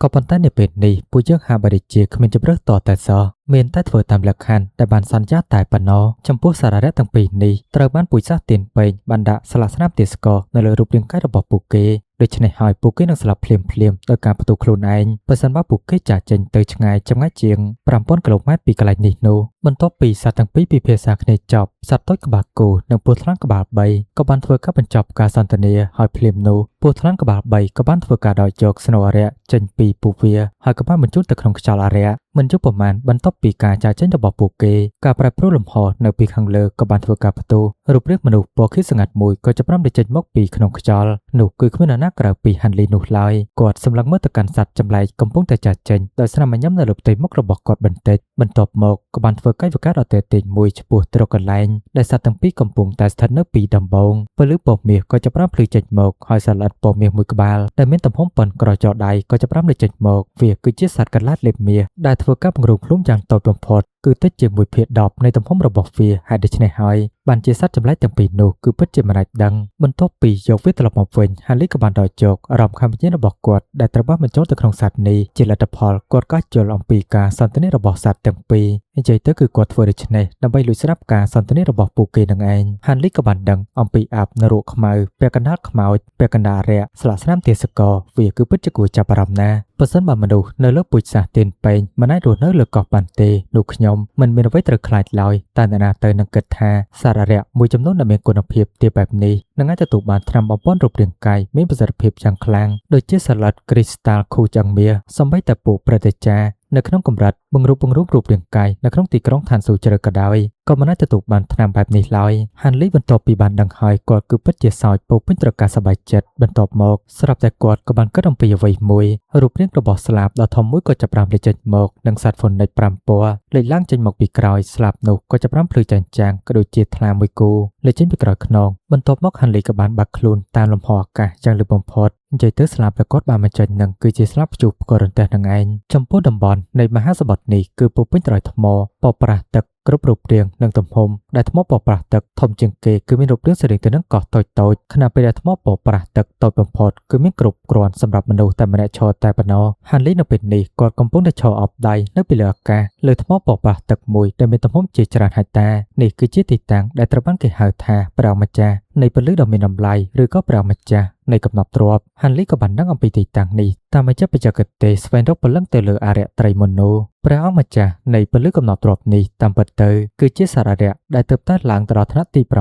ក៏ប៉ុន្តែនៅពេលនេះពួកយើងហាក់បីជាគ្មានជម្រើសតតែសោះមានតែធ្វើតាមលក្ខខណ្ឌដែលបានសន្យាតែប៉ុណ្ណោះចំពោះសារៈទាំងពីរនេះត្រូវបានពុយសាសទៀនពេញបានដាក់ស្លាកស្នាមទាសកនៅលើរូបរាងកាយរបស់ពួកគេដូច្នេះហើយពួកគេនឹងស្លាប់ភ្លាមដោយការផ្ទុះខ្លួនឯងបើសិនបើពួកគេចាកចេញទៅឆ្ងាយចម្ងាយជាង 5000 គីឡូម៉ែត្រពីកន្លែងនេះនោះបន្ទាប់ពីសត្វទាំងពីរពិភាក្សាគ្នាចប់សត្វតូចក្បាលគោនិងពស់ថ្លាន់ក្បាល3ក៏បានធ្វើការបញ្ចប់ការសន្ទនាហើយភ្លាមនោះពស់ថ្លាន់ក្បាល3ក៏បានធ្វើការដកយកស្នូលអារក្សចេញពីពួកវាហើយក៏បានបញ្ជូនទៅក្នុងខ្យល់អារក្សមិនយូរប៉ុន្មានបន្ទាប់ពីការចាកចេញរបស់ពួកគេការប្រែប្រួលលំហនៅពីខាងលើក៏បានធ្វើការផ្ទុះរូបរាងមនុស្សពណ៌ខៀវស្ងាត់មួយក៏ចាប់ផ្ដើមលេចចេញមកពីក្នុងខ្យល់នោះគឺគ្មាននរណាក្រៅពីហាន់លីនោះឡើយគាត់សម្លឹងមើលទៅកាន់សត្វចម្លែកកំពុងតែចាកចេញដោយស្នាមញញឹមនៅលើផ្ទៃមុខរបស់គាត់បន្តិចបន្ទាប់មកក៏បានធ្វើកាយវិការដ៏តេទៀងមួយចំពោះត្រកកន្លែងដែលសត្វទាំងពីរកំពុងតែស្ថិតនៅពីដំបូងពលឺពណ៌មាសក៏ចាប់ផ្ដើមភ្លឺចេញមកហើយសត្វល្អិតពណ៌មាសមួយក្បាលដែលមានទំហំប៉ុនក្រចកដៃក៏ចាប់ផ្ដើមលេចចេញមកវាគឺជាសត្វកន្លាតលេបមាសដែលធ្វើការពង្រឹងខ្លួនយ៉ាងតូចបំផុតគឺតិចជាង 1/10 នៃទំហំរបស់វាហើយដូច្នេះហើយបានជាសត្វចម្លែកទាំងពីរនោះគឺពិតជាមិនអាចដឹងបន្ទាប់ពីយកវាត្រឡប់មកវិញហាលីក៏បានដកយកអារម្មណ៍ខាងវិញ្ញាណរបស់គាត់ដែលត្រូវបានបញ្ចូលទៅក្នុងសត្វនេះជាលទ្ធផលគាត់ក៏យល់អំពីការសន្ទនារបស់សត្វទាំងពីរនិយាយទៅគឺគាត់ធ្វើដូច្នេះដើម្បីលួចស្ដាប់ការសន្ទនារបស់ពួកគេនឹងឯងហាលីក៏បានដឹងអំពីអាបនរកខ្មៅពាក់កណ្ដាលខ្មោចពាក់កណ្ដាលរាក់ស្លាកស្នាមទាសកវាគឺពិតជាគួរចាប់អារម្មណ៍ណាស់បើសិនបើមនុស្សនៅលើពូជសាសន៍ទៀនពេញមិនអាចរស់នៅលើកោះបានទេនោះខ្ញុំមិនមានអ្វីត្រូវខ្លាចឡើយតែអ្នកណាទៅនឹងគិតថាសារៈមួយចំនួនដែលមានគុណភាពទាបបែបនេះនឹងអាចទទួលបានថ្នាំបំពេញរូបរាងកាយមានប្រសិទ្ធភាពយ៉ាងខ្លាំងដូចជាសាឡាត់គ្រីស្តាល់ខូចង្មាសម្បីតែពួកព្រឹទ្ធាចារ្យនៅក្នុងកម្រិតបង្រួបរូបរាងកាយនៅក្នុងទីក្រុងឋានស៊ូជ្រៅក៏ដោយក៏មិនអាចទទួលបានថ្នាំបែបនេះឡើយហាន់លីបន្ទាប់ពីបានដឹងហើយគាត់គឺពិតជាសោចពោពេញត្រការសប្បាយចិត្តបន្ទាប់មកស្រាប់តែគាត់ក៏បានគិតអំពីអ្វីមួយរូបរាងរបស់ស្លាបដ៏ធំមួយក៏ចាប់ផ្ដើមលេចចេញមកនិងសត្វហ្វូនិច5ពណ៌លេចឡើងចេញមកពីក្រោយស្លាបនោះក៏ចាប់ផ្ដើមភ្លឺចែងចាំងក៏ដូចជាថ្លាមួយគូលេចចេញពីក្រោយខ្នងបន្ទាប់មកហាន់លីក៏បានបាក់ខ្លួនតាមលំហអាកាសយ៉ាងលឿនបំផុតនិយាយទៅស្លាបដែលគាត់បានបញ្ចេញនឹងគឺជាស្លាបព្យុះផ្គររន្ទះនឹងឯងចំពោះតំបន់នៃមហាសមុទ្រនេះគឺពោពេញទៅដោយថ្មពណ៌ប្រាស់ទឹកគ្រប់រូបរាងនិងទំហំដែលថ្មពណ៌ប្រាស់ទឹកធំជាងគេគឺមានរូបរាងស្រីទៅនឹងកោះតូចៗខណៈពេលដែលថ្មពណ៌ប្រាស់ទឹកតូចបំផុតគឺមានគ្រប់គ្រាន់សម្រាប់មនុស្សតែម្នាក់ឈរតែប៉ុណ្ណោះហាន់លីនៅពេលនេះគាត់កំពុងតែឈរអបដៃនៅពីលើអាកាសលើថ្មពណ៌ប្រាស់ទឹកមួយដែលមានទំហំជាច្រើនហិកតានេះគឺជាទីតាំងដែលត្រូវបានគេហៅថាព្រះម្ចាស់នៃពលិដ៏មានតម្លៃឬក៏ព្រះម្ចាស់នៃកំណប់ទ្រព្យហាន់លីក៏បានដឹងអំពីទីតាំងនេះតាមរយៈបច្ចេកទេសស្វែងរកពលឹងទៅលើអារក្សត្រីមុននោះព្រះអង្គម្ចាស់នៃពលិកំណប់ទ្រព្យនេះតាមពិតទៅគឺជាសារៈដែលទើបតែឡើងទៅដល់ថ្នាក់ទី8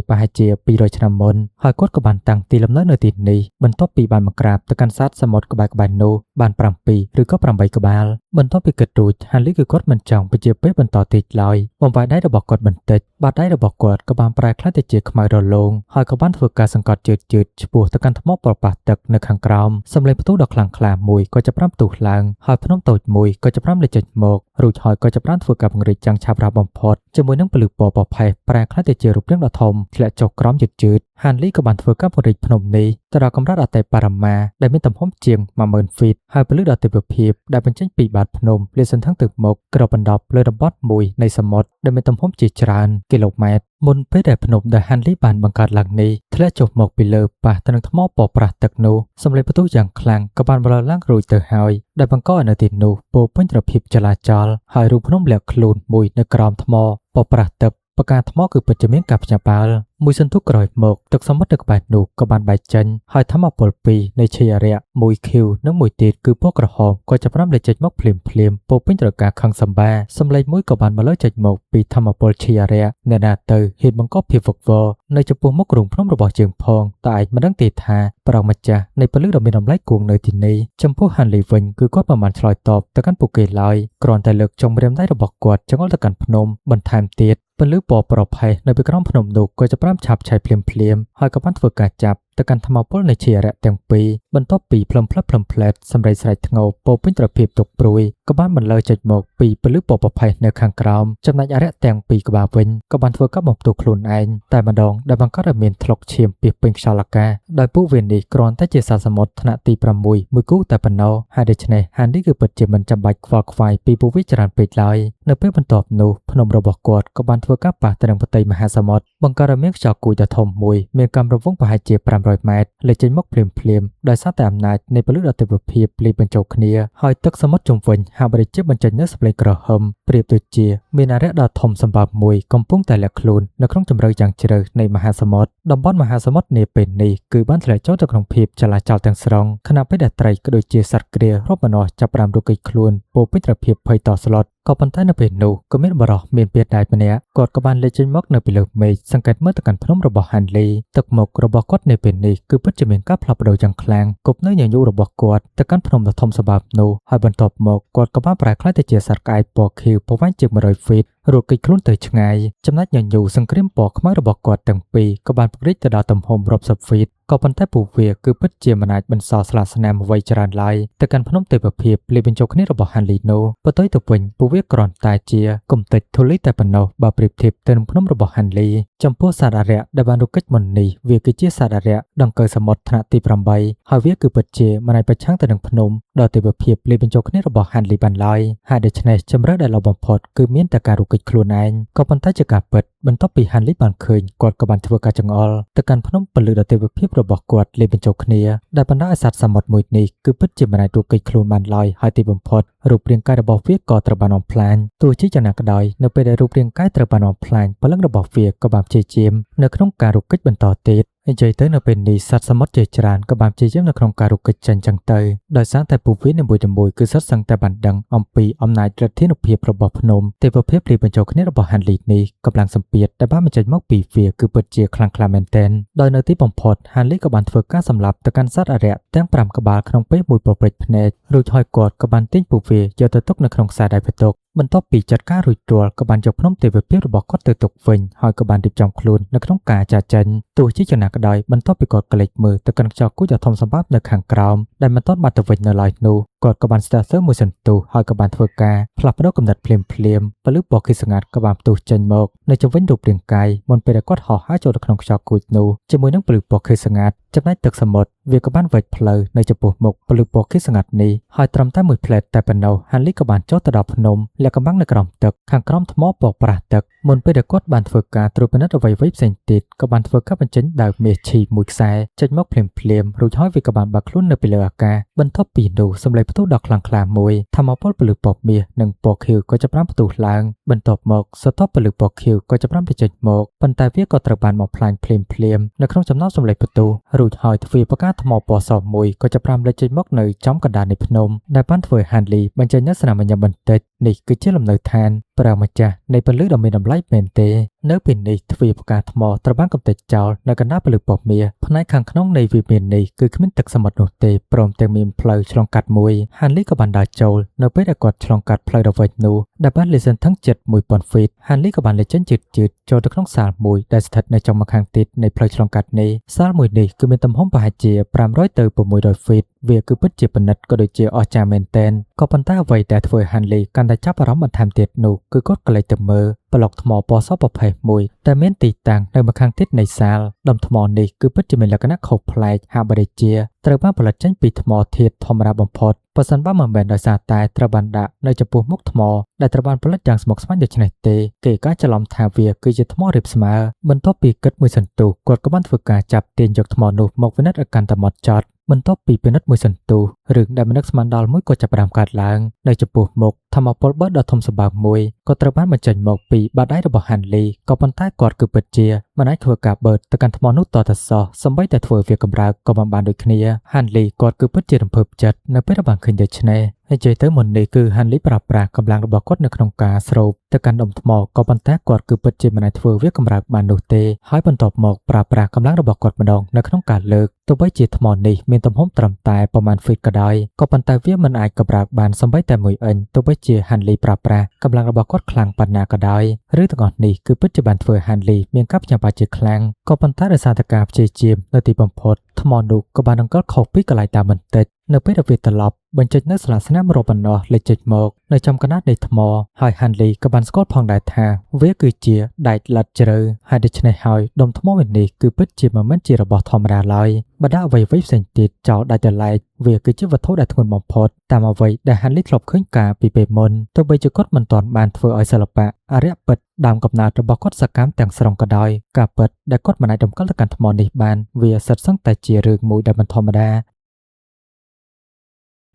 ប្រហែលជា200ឆ្នាំមុនហើយគាត់ក៏បានតាំងទីលំនៅទីនេះបន្ទាប់ពីបានមកក្រាបទៅកាន់សត្វសមុទ្រក្បែរៗនោះបាន7ឬក៏8ក្បាលបន្ទាប់ពីគិតរួចហាន់លីគឺគាត់មិនចង់ពជាពេលបន្តទៀតឡើយបំផាយដៃរបស់គាត់បន្តិចបាតដៃរបស់គាត់ក៏បានប្រែក្លាយទៅជាខ្មៅរលោងហើយក៏បានធ្វើការសង្កត់ជឿជឿឆ្ពោះទៅកាន់ថ្មប្រប៉ះទឹកនៅខាងក្រោមសម្លេងផ្ទុះដ៏ខ្លាំងក្លាមួយក៏ចាប់ផ្ដើមផ្ទុះឡើងហើយភ្នំតូចមួយក៏ចាប់ផ្ដើមលេចចេញមករួចហើយក៏ចាប់ផ្ដើមធ្វើការពង្រីកយ៉ាងឆាប់រហ័សបំផុតជាមួយនឹងពលិពណ៌ប្រផេះប្រែក្លាយទៅជារូបរាងដ៏ធំធ្លាក់ចុះក្រោមយឺតៗហាន់លីក៏បានធ្វើការពង្រីកភ្នំនេះទៅដល់កម្រិតអតិបរមាដែលមានទំហំជាង 10000 ហ្វីតហើយពលិដ៏ទេវភាពដែលបញ្ចេញពីបាតភ្នំលាតសន្ធឹងទៅមុខគ្របបណ្ដប់លើតំបន់មួយនៃសមុទ្រដែលមានទំហំជាច្រើនគីឡូម៉ែត្រមុនពេលដែលភ្នំដែលហាន់លីបានបង្កើតឡើងនេះធ្លាក់ចុះមកពីលើប៉ះទៅនឹងថ្មពណ៌ប្រាស់ទឹកនោះសម្លេងផ្ទុះយ៉ាងខ្លាំងក៏បានបន្លឺឡើងរួចទៅហើយដែលបង្កឲ្យនៅទីនោះពោពេញទៅដោយភាពចលាចលហើយរូបភ្នំលាក់ខ្លួនមួយនៅក្រោមថ្មពណ៌ប្រាស់ទឹក បកាថ្មគឺពិតជាមានការភ្ញាក់ផ្អើលមួយសន្ទុះក្រោយមកទឹកសមុទ្រនៅក្បែរនោះក៏បានបែកចេញហើយធម្មពលពីរនៃឆេយរៈមួយ Q និងមួយទៀតគឺពណ៌ក្រហមក៏ចាប់ផ្ដើមលេចចេញមកភ្លាមពោពេញទៅដោយការខឹងសម្បាសម្លេងមួយក៏បានមកលើចេញមកពីធម្មពលឆេយរៈអ្នកណាទៅហ៊ានបង្កប់ភាពវឹកវរនៅចំពោះមុខរូងភ្នំរបស់យើងផងតែឯងមិនដឹងទេថាប្រងម្ចាស់នៃពលិដ៏មានតម្លៃគួងនៅទីនេះចំពោះហាន់លីវិញគឺគាត់មិនបានឆ្លើយតបទៅកាន់ពួកគេឡើយគ្រាន់តែលើកចុងម្រាមដៃរបស់គាត់ចង្អុលទៅកាន់ភ្នំបន្ថែមទៀតពលិពណ៌ប្រផេះនៅពីក្រោមភ្នំនោះក៏ចាប់ផ្ដើមឆាបឆាយភ្លាមហើយក៏បានធ្វើការចាប់ទៅកាន់ថ្មពលនៃឆេយរៈទាំងពីរបន្ទាប់ពីផ្លឹមផ្លែតសម្រេចស្រែកធ្ងោពោពេញទៅដោយភាពទុកព្រួយក៏បានបន្លឺចេញមកពីពលិពណ៌ប្រផេះនៅខាងក្រោមចំណែកអរិយទាំងពីរក្បាលវិញក៏បានធ្វើការបំផ្ទុះខ្លួនឯងតែម្ដងដែលបង្កើតឲ្យមានថ្លុកឈាមពីពេញខ្យល់អាកាសដោយពួកវានេះគ្រាន់តែជាសត្វសមុទ្រថ្នាក់ទី6មួយគូតែប៉ុណ្ណោះហើយដូច្នេះហាននេះគឺពិតជាមិនចាំបាច់ខ្វល់ខ្វាយពីពួកវាច្រើនពេកឡើយនៅពេលបន្ទាប់នោះភ្នំរបស់គាត់ក៏បានធ្វើការប៉ះទៅនឹងផ្ទៃមហាសមុទ្របង្កើតឲ្យមានខ្យល់គួចដ៏ធំមួយមានកម្រិតរង្វង់ប្រហែលជា500ម៉ែត្រលេចចេញមកភ្លាមដោយសារតែអំណាចនៃពលិដ៏ទិដ្ឋភាពលាយបញ្ចូលគ្នាហើយទឹកសមុទ្រជុំវិញហាក់បីជាបញ្ចេញនូវសម្លេងក្រហមប្រៀបដូចជាមានអរិយដ៏ធំសម្បើមមួយកំពុងតែលាក់ខ្លួននៅក្នុងជម្រៅយ៉ាងជ្រៅនៃមហាសមុទ្រតំបន់មហាសមុទ្រនាពេលនេះគឺបានធ្លាក់ចូលទៅក្នុងភាពចលាចលទាំងស្រុងខណៈពេលដែលត្រីក៏ដូចជាសត្វក្រៀលរាប់ម្នាស់ចាប់ផ្ដើមរកេចខ្លួនពោពេញទៅដោយភាពភ័យតស្លុតក៏ប៉ុន្តែនៅពេលនោះក៏មានបរិះមានពាក្យដែកម្នាក់គាត់ក៏បានលេចចេញមកនៅពីលើមេឃសង្កេតមើលទៅកាន់ភ្នំរបស់ហាន់លីទឹកមុខរបស់គាត់នៅពេលនេះគឺពិតជាមានការផ្លាស់ប្ដូរយ៉ាងខ្លាំងគប់នៅញញូររបស់គាត់ទៅកាន់ភ្នំដ៏ធំសម្បើមនោះហើយបន្ទាប់មកគាត់ក៏បានប្រែក្លាយទៅជាសត្វក្អែកពណ៌ខៀវប្រវែងជាង100ហ្វីតរត់គេចខ្លួនទៅឆ្ងាយចំណែកញញូរសង្គ្រាមពណ៌ខ្មៅរបស់គាត់ទាំងពីរក៏បានពង្រីកទៅដល់ទំហំរាប់សិបហ្វីតក៏ប៉ុន្តែពួកវាគឺពិតជាមិនអាចបន្សល់ស្លាកស្នាមអ្វីច្រើនឡើយទៅកាន់ភ្នំទេពភាពលាយបញ្ចូលគ្នារបស់ហាន់លីនោះផ្ទុយទៅវិញពួកវាគ្រាន់តែជាគំតិចធូលីតែប៉ុណ្ណោះបើប្រៀបធៀបទៅនឹងភ្នំរបស់ហាន់លីចំពោះសត្វអរិយដែលបានរកកិច្ចមុននេះវាគឺជាសត្វអរិយដង្កូវសមុទ្រថ្នាក់ទី8ហើយវាគឺពិតជាមិនអាចប្រឆាំងទៅនឹងភ្នំដ៏ទេពភាពលាយបញ្ចូលគ្នារបស់ហាន់លីបានឡើយហើយដូច្នេះជម្រើសដែលល្អបំផុតគឺមានតែការរកកិច្ចខ្លួនឯងក៏ប៉ុន្តែជាការពិតបន្ទាប់ពីហាន់លីបានឃើញគាត់ក៏បានធ្វើការចង្អុលទៅកាន់ភ្នំពលិដ៏ទេពភាពរបស់គាត់លាយបញ្ចូលគ្នាដែលបណ្ដាលឲ្យសត្វសមុទ្រមួយនេះគឺពិតជាមិនអាចរកកិច្ចខ្លួនបានឡើយហើយទីបំផុតរូបរាងកាយរបស់វាក៏ត្រូវបានបំផ្លាញទោះជាយ៉ាងណាក៏ដោយនៅពេលដែលរូបរាងកាយត្រូវបានបំផ្លាញពលិរបស់វាក៏បានព្យាយាមនៅក្នុងការរកកិច្ចបន្តទៀតនិយាយទៅនៅពេលនេះសត្វសមុទ្រជាច្រើនក៏បានព្យាយាមនៅក្នុងការរកកិច្ចចេញចឹងទៅដោយសារតែពួកវានីមួយៗគឺសុទ្ធសឹងតែបានដឹងអំពីអំណាចឫទ្ធានុភាពរបស់ភ្នំទេពភាពលាយបញ្ចូលគ្នារបស់ហាន់លីនេះកម្លាំងសម្ពាធដែលបានបញ្ចេញមកពីវាគឺពិតជាខ្លាំងក្លាមែនទែនដោយនៅទីបំផុតហាន់លីក៏បានធ្វើការសម្លាប់ទៅកាន់សត្វអរិយទាំង5ក្បាលក្នុងពេលមួយប្រព្រឹត្តភ្នែករួចហើយគាត់ក៏បានទាញពួកវាយកទៅទុកនៅក្នុងខ្សែដៃបន្ទុកបន្ទាប់ពីចាត់ការរួចរាល់ក៏បានយកភ្នំទេពភាពរបស់គាត់ទៅទុកវិញហើយក៏បានរៀបចំខ្លួននៅក្នុងការចាចេញទោះជាយ៉ាងណាក៏ដោយបន្ទាប់ពីគាត់ក្លេចមើលទៅកាន់ខ្យល់គូចដ៏ធំសម្បើមនៅខាងក្រោមដែលមិនទាន់បាត់ទៅវិញនៅឡើយនោះគាត់ក៏បានស្ទះសើមួយសន្ទុះហើយក៏បានធ្វើការផ្លាស់ប្ដូរកំណត់ភ្លាមពលិពណ៌ខៀវស្ងាត់ក៏បានផ្ទុះចេញមកនៅជុំវិញរូបរាងកាយមុនពេលដែលគាត់ហោះហើរចូលទៅក្នុងខ្យល់គូចនោះជាមួយនឹងពលិពណ៌ខៀវស្ងាត់ចំណែកទឹកសមុទ្រវាក៏បានវែកផ្លូវនៅចំពោះមុខពលិពណ៌ខៀវស្ងាត់នេះហើយត្រឹមតែមួយផ្លែតតែប៉ុណ្ណោះហាន់លីក៏បានចុះទៅដល់ភ្នំលាក់កំបាំងនៅក្រោមទឹកខាងក្រោមថ្មពណ៌ប្រាស់ទឹកមុនពេលដែលគាត់បានធ្វើការត្រួតពិនិត្យអ្វីៗផ្សេងទៀតក៏បានធ្វើការបញ្ចេញដាវមាសឈីមួយខ្សែចេញមកភ្លាមរួចហើយវាក៏បានបាក់ខ្លួននៅពីលើអាកាសបន្ទាប់ពីនោះសម្លេងផ្ទុះដ៏ខ្លាំងក្លាមួយធម្មពលពលិពណ៌មាសនិងពណ៌ខៀវក៏ចាប់ផ្ដើមផ្ទុះឡើងបន្ទាប់មកសតពលិពណ៌ខៀវក៏ចាប់ផ្ដើមបញ្ចេញមកប៉ុន្តែវាក៏ត្រូវបានបំផ្លាញភ្លាមនៅក្នុងចំណោមសម្លេងផ្ទុះរួចហើយទ្វារផ្កាថ្មពណ៌សមួយក៏ចាប់ផ្ដើមលេចចេញមកនៅចំកណ្ដាលនៃភ្នំដែលបានធ្វើឲ្យហាន់លីបញ្ចេញនូវស្នាមញញឹមបន្តិចនេះគឺជាលំនៅឋានព្រះម្ចាស់នៃពលិដ៏មានតម្លៃមែនទេនៅពេលនេះទ្វារផ្កាថ្មត្រូវបានកំទេចចោលនៅកណ្ដាលពលិពណ៌មាសផ្នែកខាងក្នុងនៃវិមាននេះគឺគ្មានទឹកសមុទ្រនោះទេព្រមទាំងមានផ្លូវឆ្លងកាត់មួយហាន់លីក៏បានដើរចូលនៅពេលដែលគាត់ឆ្លងកាត់ផ្លូវដ៏វែងនោះដែលបានលេសថឹងជិត1000ហ្វីតហាន់លីក៏បានលេចចេញជឿតចូលទៅក្នុងសាលមួយដែលស្ថិតនៅចំម្ខាងទៀតនៃផ្លូវឆ្លងកាត់នេះសាលមួយនេះគឺមានទំហំប្រហែលជា500ទៅ600ហ្វីតវាគឺពិតជាពិនិត្យក៏ដូចជាអស្ចារ្យមែនទែនក៏ប៉ុន្តែអ្វីដែលធ្វើឲ្យហាន់លីកាន់តែចាប់អារម្មណ៍បន្ថែមទៀតនោះគឺគាត់ក៏លេចទៅមើលប្លុកថ្មពណ៌សប្រផេះមួយដែលមានទីតាំងនៅម្ខាងទៀតនៃសាលដុំថ្មនេះគឺពិតជាមានលក្ខណៈខុសប្លែកហាក់បីដូចជាត្រូវបានផលិតចេញពីថ្មធាតុធម្មតាបំផុតបើសិនបើមិនមែនដោយសារតែត្រូវបានដាក់នៅចំពោះមុខថ្មដែលត្រូវបានផលិតយ៉ាងស្មុគស្មាញដូច្នេះទេគេក៏ច្រឡំថាវាគឺជាថ្មរាបស្មើបន្ទាប់ពីគិតមួយសន្ទុះគាត់ក៏បានធ្វើការចាប់ទាញយកថ្មនោះមកវិនិច្ឆ័យឲ្យកាន់តែហ្មត់ចត់បន្ទាប់ពីពិនិត្យមួយសន្ទុះ រឿងដែលមនឹកស្មានដល់មួយក៏ចាប់ផ្ដើមកើតឡើងនៅចំពោះមុខធម្មពលបឺតដ៏ធំសម្បើមមួយក៏ត្រូវបានបញ្ចេញមកពីបាតដៃរបស់ហាន់លីក៏ប៉ុន្តែគាត់គឺពិតជាមិនអាចធ្វើការបឺតទៅកាន់ថ្មនោះតទៅសោះសម្បីតែធ្វើវាកម្រើកក៏មិនបានដូចគ្នាហាន់លីគាត់គឺពិតជារំភើបចិត្តនៅពេលដែលបានឃើញដូច្នេះហើយនិយាយទៅមុននេះគឺហាន់លីប្រើប្រាស់កម្លាំងរបស់គាត់នៅក្នុងការស្រូបទៅកាន់ដុំថ្មក៏ប៉ុន្តែគាត់គឺពិតជាមិនអាចធ្វើវាកម្រើកបាននោះទេហើយបន្ទាប់មកប្រើប្រាស់កម្លាំងរបស់គាត់ម្ដងនៅក្នុងការលើកទោះបីជាថ្មនេះមានទំហំត្រឹមតែប្រមាណហ្វីតក៏ដោយក៏ប៉ុន្តែវាមិនអាចកម្រើកបានសម្បីតែមួយអិញទោះបីជាហាន់លីប្រើប្រាស់កម្លាំងរបស់គាត់ខ្លាំងប៉ុណ្ណាក៏ដោយឬទាំងអស់នេះគឺពិតជាបានធ្វើហាន់លីមានការភ្ញាក់ផ្អើលជាខ្លាំងក៏ប៉ុន្តែដោយសារតែការព្យាយាមនៅទីបំផុតថ្មនោះក៏បានដង្កល់ខុសពីកន្លែងតាមបន្តិចនៅពេលដែលវាត្រឡប់បញ្ចេញនៅស្លាកស្នាមរបន្នោះលេចចេញមកនៅចំកណ្ដាលនៃថ្មហើយហាន់លីក៏បានស្គាល់ផងដែរថាវាគឺជាដែកលិតជ្រៅហើយដូច្នេះហើយដុំថ្មមួយនេះគឺពិតជាមិនមែនជារបស់ធម្មតាឡើយបណ្ដាអ្វីៗផ្សេងទៀតចោលដាច់ទៅឡែកវាគឺជាវត្ថុដែលធ្ងន់បំផុតតាមអ្វីដែលហាន់លីធ្លាប់ឃើញកាលពីពេលមុនទោះបីជាគាត់មិនទាន់បានធ្វើឲ្យសិល្បៈអរិយពិតដើមកំណើតរបស់គាត់សកម្មទាំងស្រុងក៏ដោយការពិតដែលគាត់មិនអាចរំកិលទៅកាន់ថ្មនេះបានវាសិតសឹងតែជារឿងមួយដែលមិនធម្មត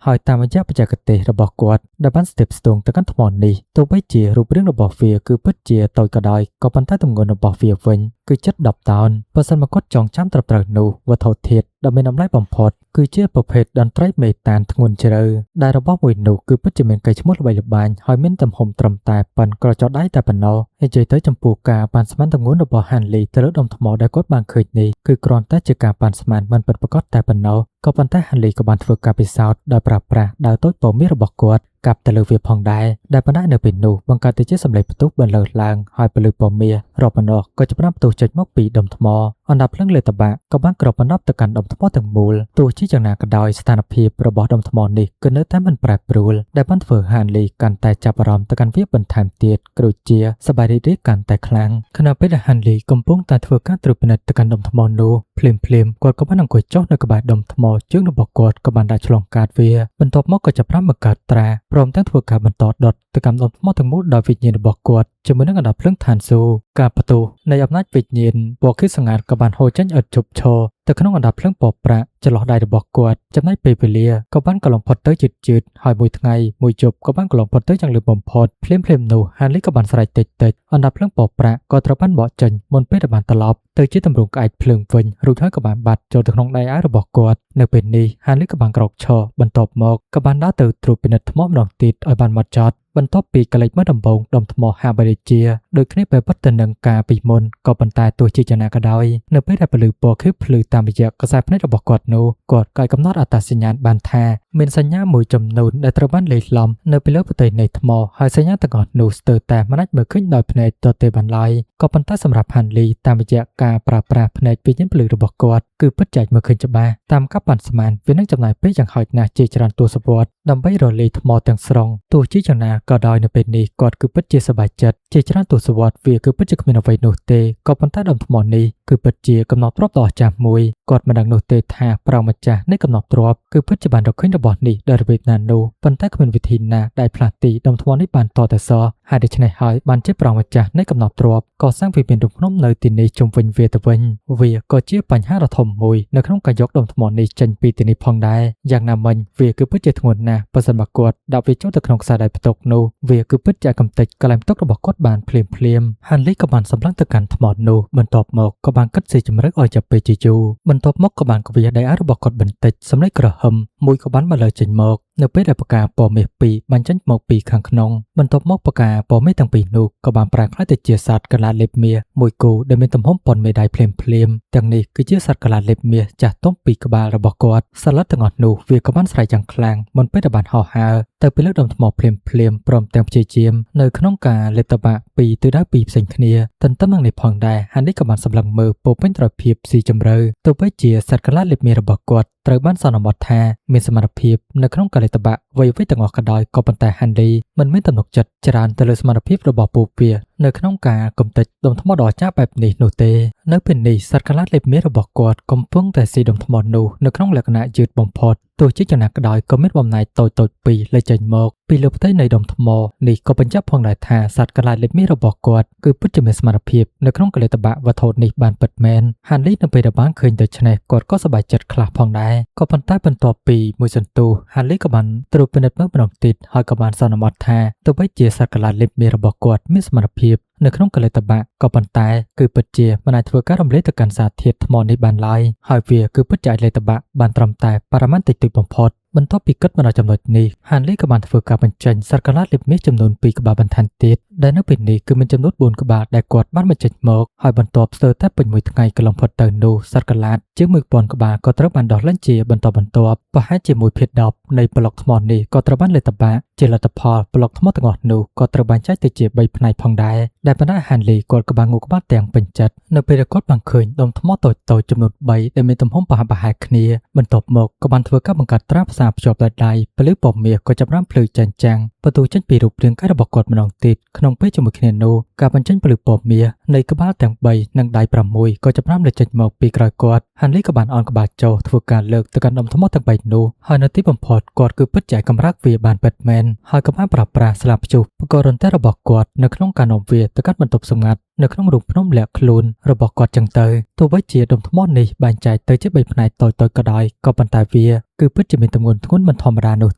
ាហើយតាមរយៈបច្ចេកទេសរបស់គាត់ដែលបានស្ទាបស្ទង់ទៅកាន់ថ្មនេះទោះបីជារូបរាងរបស់វាគឺពិតជាតូចក៏ដោយក៏ប៉ុន្តែទម្ងន់របស់វាវិញគឺជិត10តោនបើសិនមកគាត់ចងចាំត្រឹមត្រូវនោះវត្ថុធាតុដ៏មានតម្លៃបំផុតគឺជាប្រភេទតន្ត្រីមេតានធ្ងន់ជ្រៅដែលរបស់មួយនោះគឺពិតជាមានកេរ្តិ៍ឈ្មោះល្បីល្បាញហើយមានទំហំត្រឹមតែប៉ុនក្រចកដៃតែប៉ុណ្ណោះនិយាយទៅចំពោះការប៉ាន់ស្មានទម្ងន់របស់ហាន់លីទៅលើដុំថ្មដែលគាត់បានឃើញនេះគឺគ្រាន់តែជាការប៉ាន់ស្មានមិនពិតប្រាកដតែប៉ុណ្ណោះក៏ប៉ុន្តែហាន់លីក៏បានធ្វើការពិសោធន៍ដោយប្រើប្រាស់ដាវតូចពណ៌មាសរបស់គាត់កាប់ទៅលើវាផងដែរដែលបណ្ដាលនៅពេលនោះបង្កើតទៅជាសម្លេងផ្ទុះបន្លឺឡើងហើយពលិពណ៌មាសរាប់ប៉ុណ្ណោះក៏ចាប់ផ្ដើមផ្ទុះចេញមកពីដុំថ្មអណ្ដាតភ្លើងលើតបាក់ក៏បានគ្របបណ្ដប់ទៅកាន់ដុំថ្មទាំងមូលទោះជាយ៉ាងណាក៏ដោយស្ថានភាពរបស់ដុំថ្មនេះគឺនៅតែមិនប្រែប្រួលដែលបានធ្វើហាន់លីកាន់តែចាប់អារម្មណ៍ទៅកាន់វាបន្ថែមទៀតក៏ដូចជាសប្បាយរីករាយកាន់តែខ្លាំងខណៈពេលដែលហាន់លីកំពុងតែធ្វើការត្រួតពិនិត្យទៅកាន់ដុំថ្មនោះភ្លាមគាត់ក៏បានអង្គុយចុះនៅក្បែរដុំថ្មជើងរបស់គាត់ក៏បានដាក់ឆ្លងកាត់វាបន្ទាប់មកក៏ចាប់ផ្ដើមបង្កើតត្រាព្រមទាំងធ្វើការបន្តដុតទៅកាន់ដុំថ្មទាំងមូលដោយវិញ្ញាណរបស់គាត់ជាមួយនឹងអណ្ដាតភ្លើងឋានសួគ៌ការផ្ទុះនៃអំណាចវិញ្ញាណពណ៌ខៀវស្ងាត់ក៏បានហូរចេញឥតឈប់ឈរទៅក្នុងអណ្ដាតភ្លើងពណ៌ប្រាក់ចន្លោះដៃរបស់គាត់ចំណែកពេលវេលាក៏បានកន្លងផុតទៅជឿតហើយមួយថ្ងៃមួយយប់ក៏បានកន្លងផុតទៅយ៉ាងលឿនបំផុតភ្លាមនោះហាន់លីក៏បានស្រែកតិចអណ្ដាតភ្លើងពណ៌ប្រាក់ក៏ត្រូវបានបកចេញមុនពេលដែលបានត្រឡប់ទៅជាទម្រង់ក្អែកភ្លើងវិញរួចហើយក៏បានបាត់ចូលទៅក្នុងដៃអាវរបស់គាត់នៅពេលនេះហាន់លីក៏បានក្រោកឈរបន្ទាប់មកក៏បានដើរទៅត្រួតពិនិត្យថ្មម្ដងទៀតឲ្យបានហ្មត់ចត់បន្ទាប់ពីកលេចមើលដំបងដុំថ្មហាបរិជាដូចគ្នាបែបពិតទៅនឹងការពីមុនក៏ប៉ុន្តែទោះជាយ៉ាងណាក៏ដោយនៅពេលដែលពលិពណ៌ខៀវភ្លឺតាមរយៈខ្សែភ្នែករបស់គាត់នោះគាត់ក៏កំណត់អត្តសញ្ញាណបានថាមានសញ្ញាមួយចំនួនដែលត្រូវបានលេខឡំនៅពីលើផ្ទៃនៃថ្មហើយសញ្ញាទាំងអស់នោះស្ទើរតែមិនអាចមើលឃើញដោយភ្នែកទទេបានឡើយក៏ប៉ុន្តែសម្រាប់ហាន់លីតាមរយៈការប្រើប្រាស់ភ្នែកវិញ្ញាណពលិរបស់គាត់គឺពិតជាមើលឃើញច្បាស់តាមការប៉ាន់ស្មានវានឹងចំណាយពេលយ៉ាងហោចណាស់ជាច្រើនទសវត្សរ៍ដើម្បីរលាយថ្មទាំងស្រុងទោះជាយ៉ាងណាក៏ដោយនៅពេលនេះគាត់គឺពិតជាសប្បាយចិត្តជាច្រើនទសវត្សរ៍វាគឺពិតជាគ្មានអ្វីនោះទេក៏ប៉ុន្តែដុំថ្មនេះគឺពិតជាកំណត់ទ្រព្យដ៏អស្ចារ្យមួយគាត់មិនដឹងនោះទេថាប្រងម្ចាស់នៃកំណត់ទ្រព្យគឺពិតជាបានរកឃើញរបស់នេះដោយរបៀបណានោះប៉ុន្តែគ្មានវិធីណាដែលផ្លាស់ទីដុំថ្មនេះបានតតែសោះហើយដូច្នេះហើយបានជាប្រងម្ចាស់នៃកំណត់ទ្រព្យកសាងវិមានរូបភ្នំនៅទីនេះជុំវិញវាទៅវិញវាក៏ជាបញ្ហាដ៏ធំមួយនៅក្នុងការយកដុំថ្មនេះចេញពីទីនេះផងដែរយ៉ាងណាមិញវាគឺពិតជាធ្ងន់ណាស់បើសិនបើគាត់ដាក់វាចូលទៅក្នុងខ្សែដៃផ្ទុកនោះវាគឺពិតជាកំទេចកន្លែងផ្ទុករបស់គាត់បានភ្លាមហាន់លីក៏បានសម្លឹងទៅកាន់ថ្មនោះបន្ទាប់មកក៏បានគិតស៊ីជម្រៅឲ្យចាប់ពេលជាយូរបន្ទាប់មកក៏បានគវាដៃអារបស់គាត់បន្តិចសម្លេងក្រហមមួយក៏បានមកលើចេញមកនៅពេលដែលផ្កាពណ៌មាសពីរបានចេញមកពីខាងក្នុងបន្ទាប់មកផ្កាពណ៌មាសទាំងពីរនោះក៏បានប្រែក្លាយទៅជាសត្វកន្លាតលេបមាសមួយគូដែលមានទំហំប៉ុនមេដៃភ្លាមទាំងនេះគឺជាសត្វកន្លាតលេបមាសចាស់ទុំពីក្បាលរបស់គាត់សត្វទាំងអស់នោះវាក៏បានស្រែកយ៉ាងខ្លាំងមុនពេលដែលបានហោះហើរទៅពីលើដុំថ្មភ្លាមព្រមទាំងព្យាយាមនៅក្នុងការលេបតបាក់ពីទិសដៅពីរផ្សេងគ្នាទន្ទឹមនឹងនេះផងដែរហាន់នេះក៏បានសម្លឹងមើលពោពេញដោយភាពស៊ីជម្រៅទោះបីជាសត្វកន្លាតលេបមាសរបស់គាត់ត្រូវបានសន្មតថាមានសមត្ថភាពនៅក្នុងការលេបតបាក់អ្វីៗទាំងអស់ក៏ដោយក៏ប៉ុន្តែហាន់លីមិនមានទំនុកចិត្តច្រើនទៅលើសមត្ថភាពរបស់ពួកវានៅក្នុងការកំទេចដុំថ្មដ៏អាចារ្យបែបនេះនោះទេនៅពេលនេះសត្វកន្លាតលេបមាសរបស់គាត់កំពុងតែស៊ីដុំថ្មនោះនៅក្នុងលក្ខណៈយឺតបំផុតទ ទោះជាយ៉ាងណាក៏ដោយក៏មានបំណែកតូចៗពីរលេចចេញមកពីលើផ្ទៃនៃដុំថ្មនេះក៏បញ្ជាក់ផងដែរថាសត្វកន្លែងលេបមាសរបស់គាត់គឺពិតជាមានសមត្ថភាពនៅក្នុងកលិតបៈវត្ថុនេះបានពិតមែនហានលីនៅពេលដែលបានឃើញដូច្នេះគាត់ក៏សប្បាយចិត្តខ្លះផងដែរក៏ប៉ុន្តែបន្ទាប់ពីមួយសន្ទុះហានលីក៏បានត្រួតពិនិត្យមើលម្ដងទៀតហើយក៏បានសន្មតថាទោះបីជាសត្វកន្លែងលេបមាសរបស់គាត់មានសមត្ថភាពនៅក្នុងកលិតបៈក៏ប៉ុន្តែគឺពិតជាមិនអាចធ្វើការរំលាយទៅកាន់សារធាតុថ្មនេះបានឡើយហើយវាគឺពិតជាអាចលេបតបៈបានត្រឹមតែបរិមាណតិចតួចបំផុតបន្ទាប់ពីគិតមកដល់ចំណុចនេះហានលីក៏បានធ្វើការបញ្ចេញសត្វកន្លែងលេបមាសចំនួន2ក្បាលបន្ថែមទៀតដែលនៅពេលនេះគឺមានចំនួន4ក្បាលដែលគាត់បានបញ្ចេញមកហើយបន្ទាប់ស្ទើរតែពេញមួយថ្ងៃកន្លងផុតទៅនោះសត្វកន្លែងជាង1000ក្បាលក៏ត្រូវបានដោះលែងជាបន្តបន្ទាប់ប្រហែលជា1/10នៃប្លុកថ្មនេះក៏ត្រូវបានលេបតបៈជាលទ្ធផលប្លុកថ្មទាំងអស់នោះក៏ត្រូវបានចែកទៅជា3ផ្នែកផងដែរដែលបណ្ដាហានលីគាត់ក៏បានងូក្បាលទាំងពេញចិត្តនៅពេលដែលគាត់បានឃើញដុំថ្មតូចៗចំនួន3ដែលមានទំហំប្រហាក់ប្រហែលគ្នាបន្ទាប់មកក៏បានធ្វើការបង្កើតត្រាភាសាភ្ជាប់ដោយដៃពលឺពណ៌មាសក៏ចាប់ផ្ដើមភ្លឺចែងចាំងបន្ទូចេញពីរូបរាងកាយរបស់គាត់ម្ដងទៀតក្នុងពេលជាមួយគ្នានោះការបញ្ចេញពលឺពណ៌មាសនៃក្បាលទាំង3និងដៃ6ក៏ចាប់ផ្ដើមលេចចេញមកពីក្រោយគាត់ហានលីក៏បានអោនក្បាលចុះធ្វើការលើកទៅកាន់ដុំថ្មទាំង3នោះហើយនៅទីបំផុតគាត់គឺពិតជាកម្រើកវាបានពិតមែនហើយក៏បានប្រើប្រាស់ស្លាបព្យុះបកករន្ទះរបស់គាត់នៅក្នុងការនាំវាទៅកាន់បន្ទប់សម្ងាត់នៅក្នុងរូងភ្នំលាក់ខ្លួនរបស់គាត់ចឹងទៅទោះបីជាដុំថ្មនេះបែងចែកទៅជា3ផ្នែកតូចៗក៏ដោយក៏ប៉ុន្តែវាគឺពិតជាមានទម្ងន់ធ្ងន់មិនធម្មតានោះ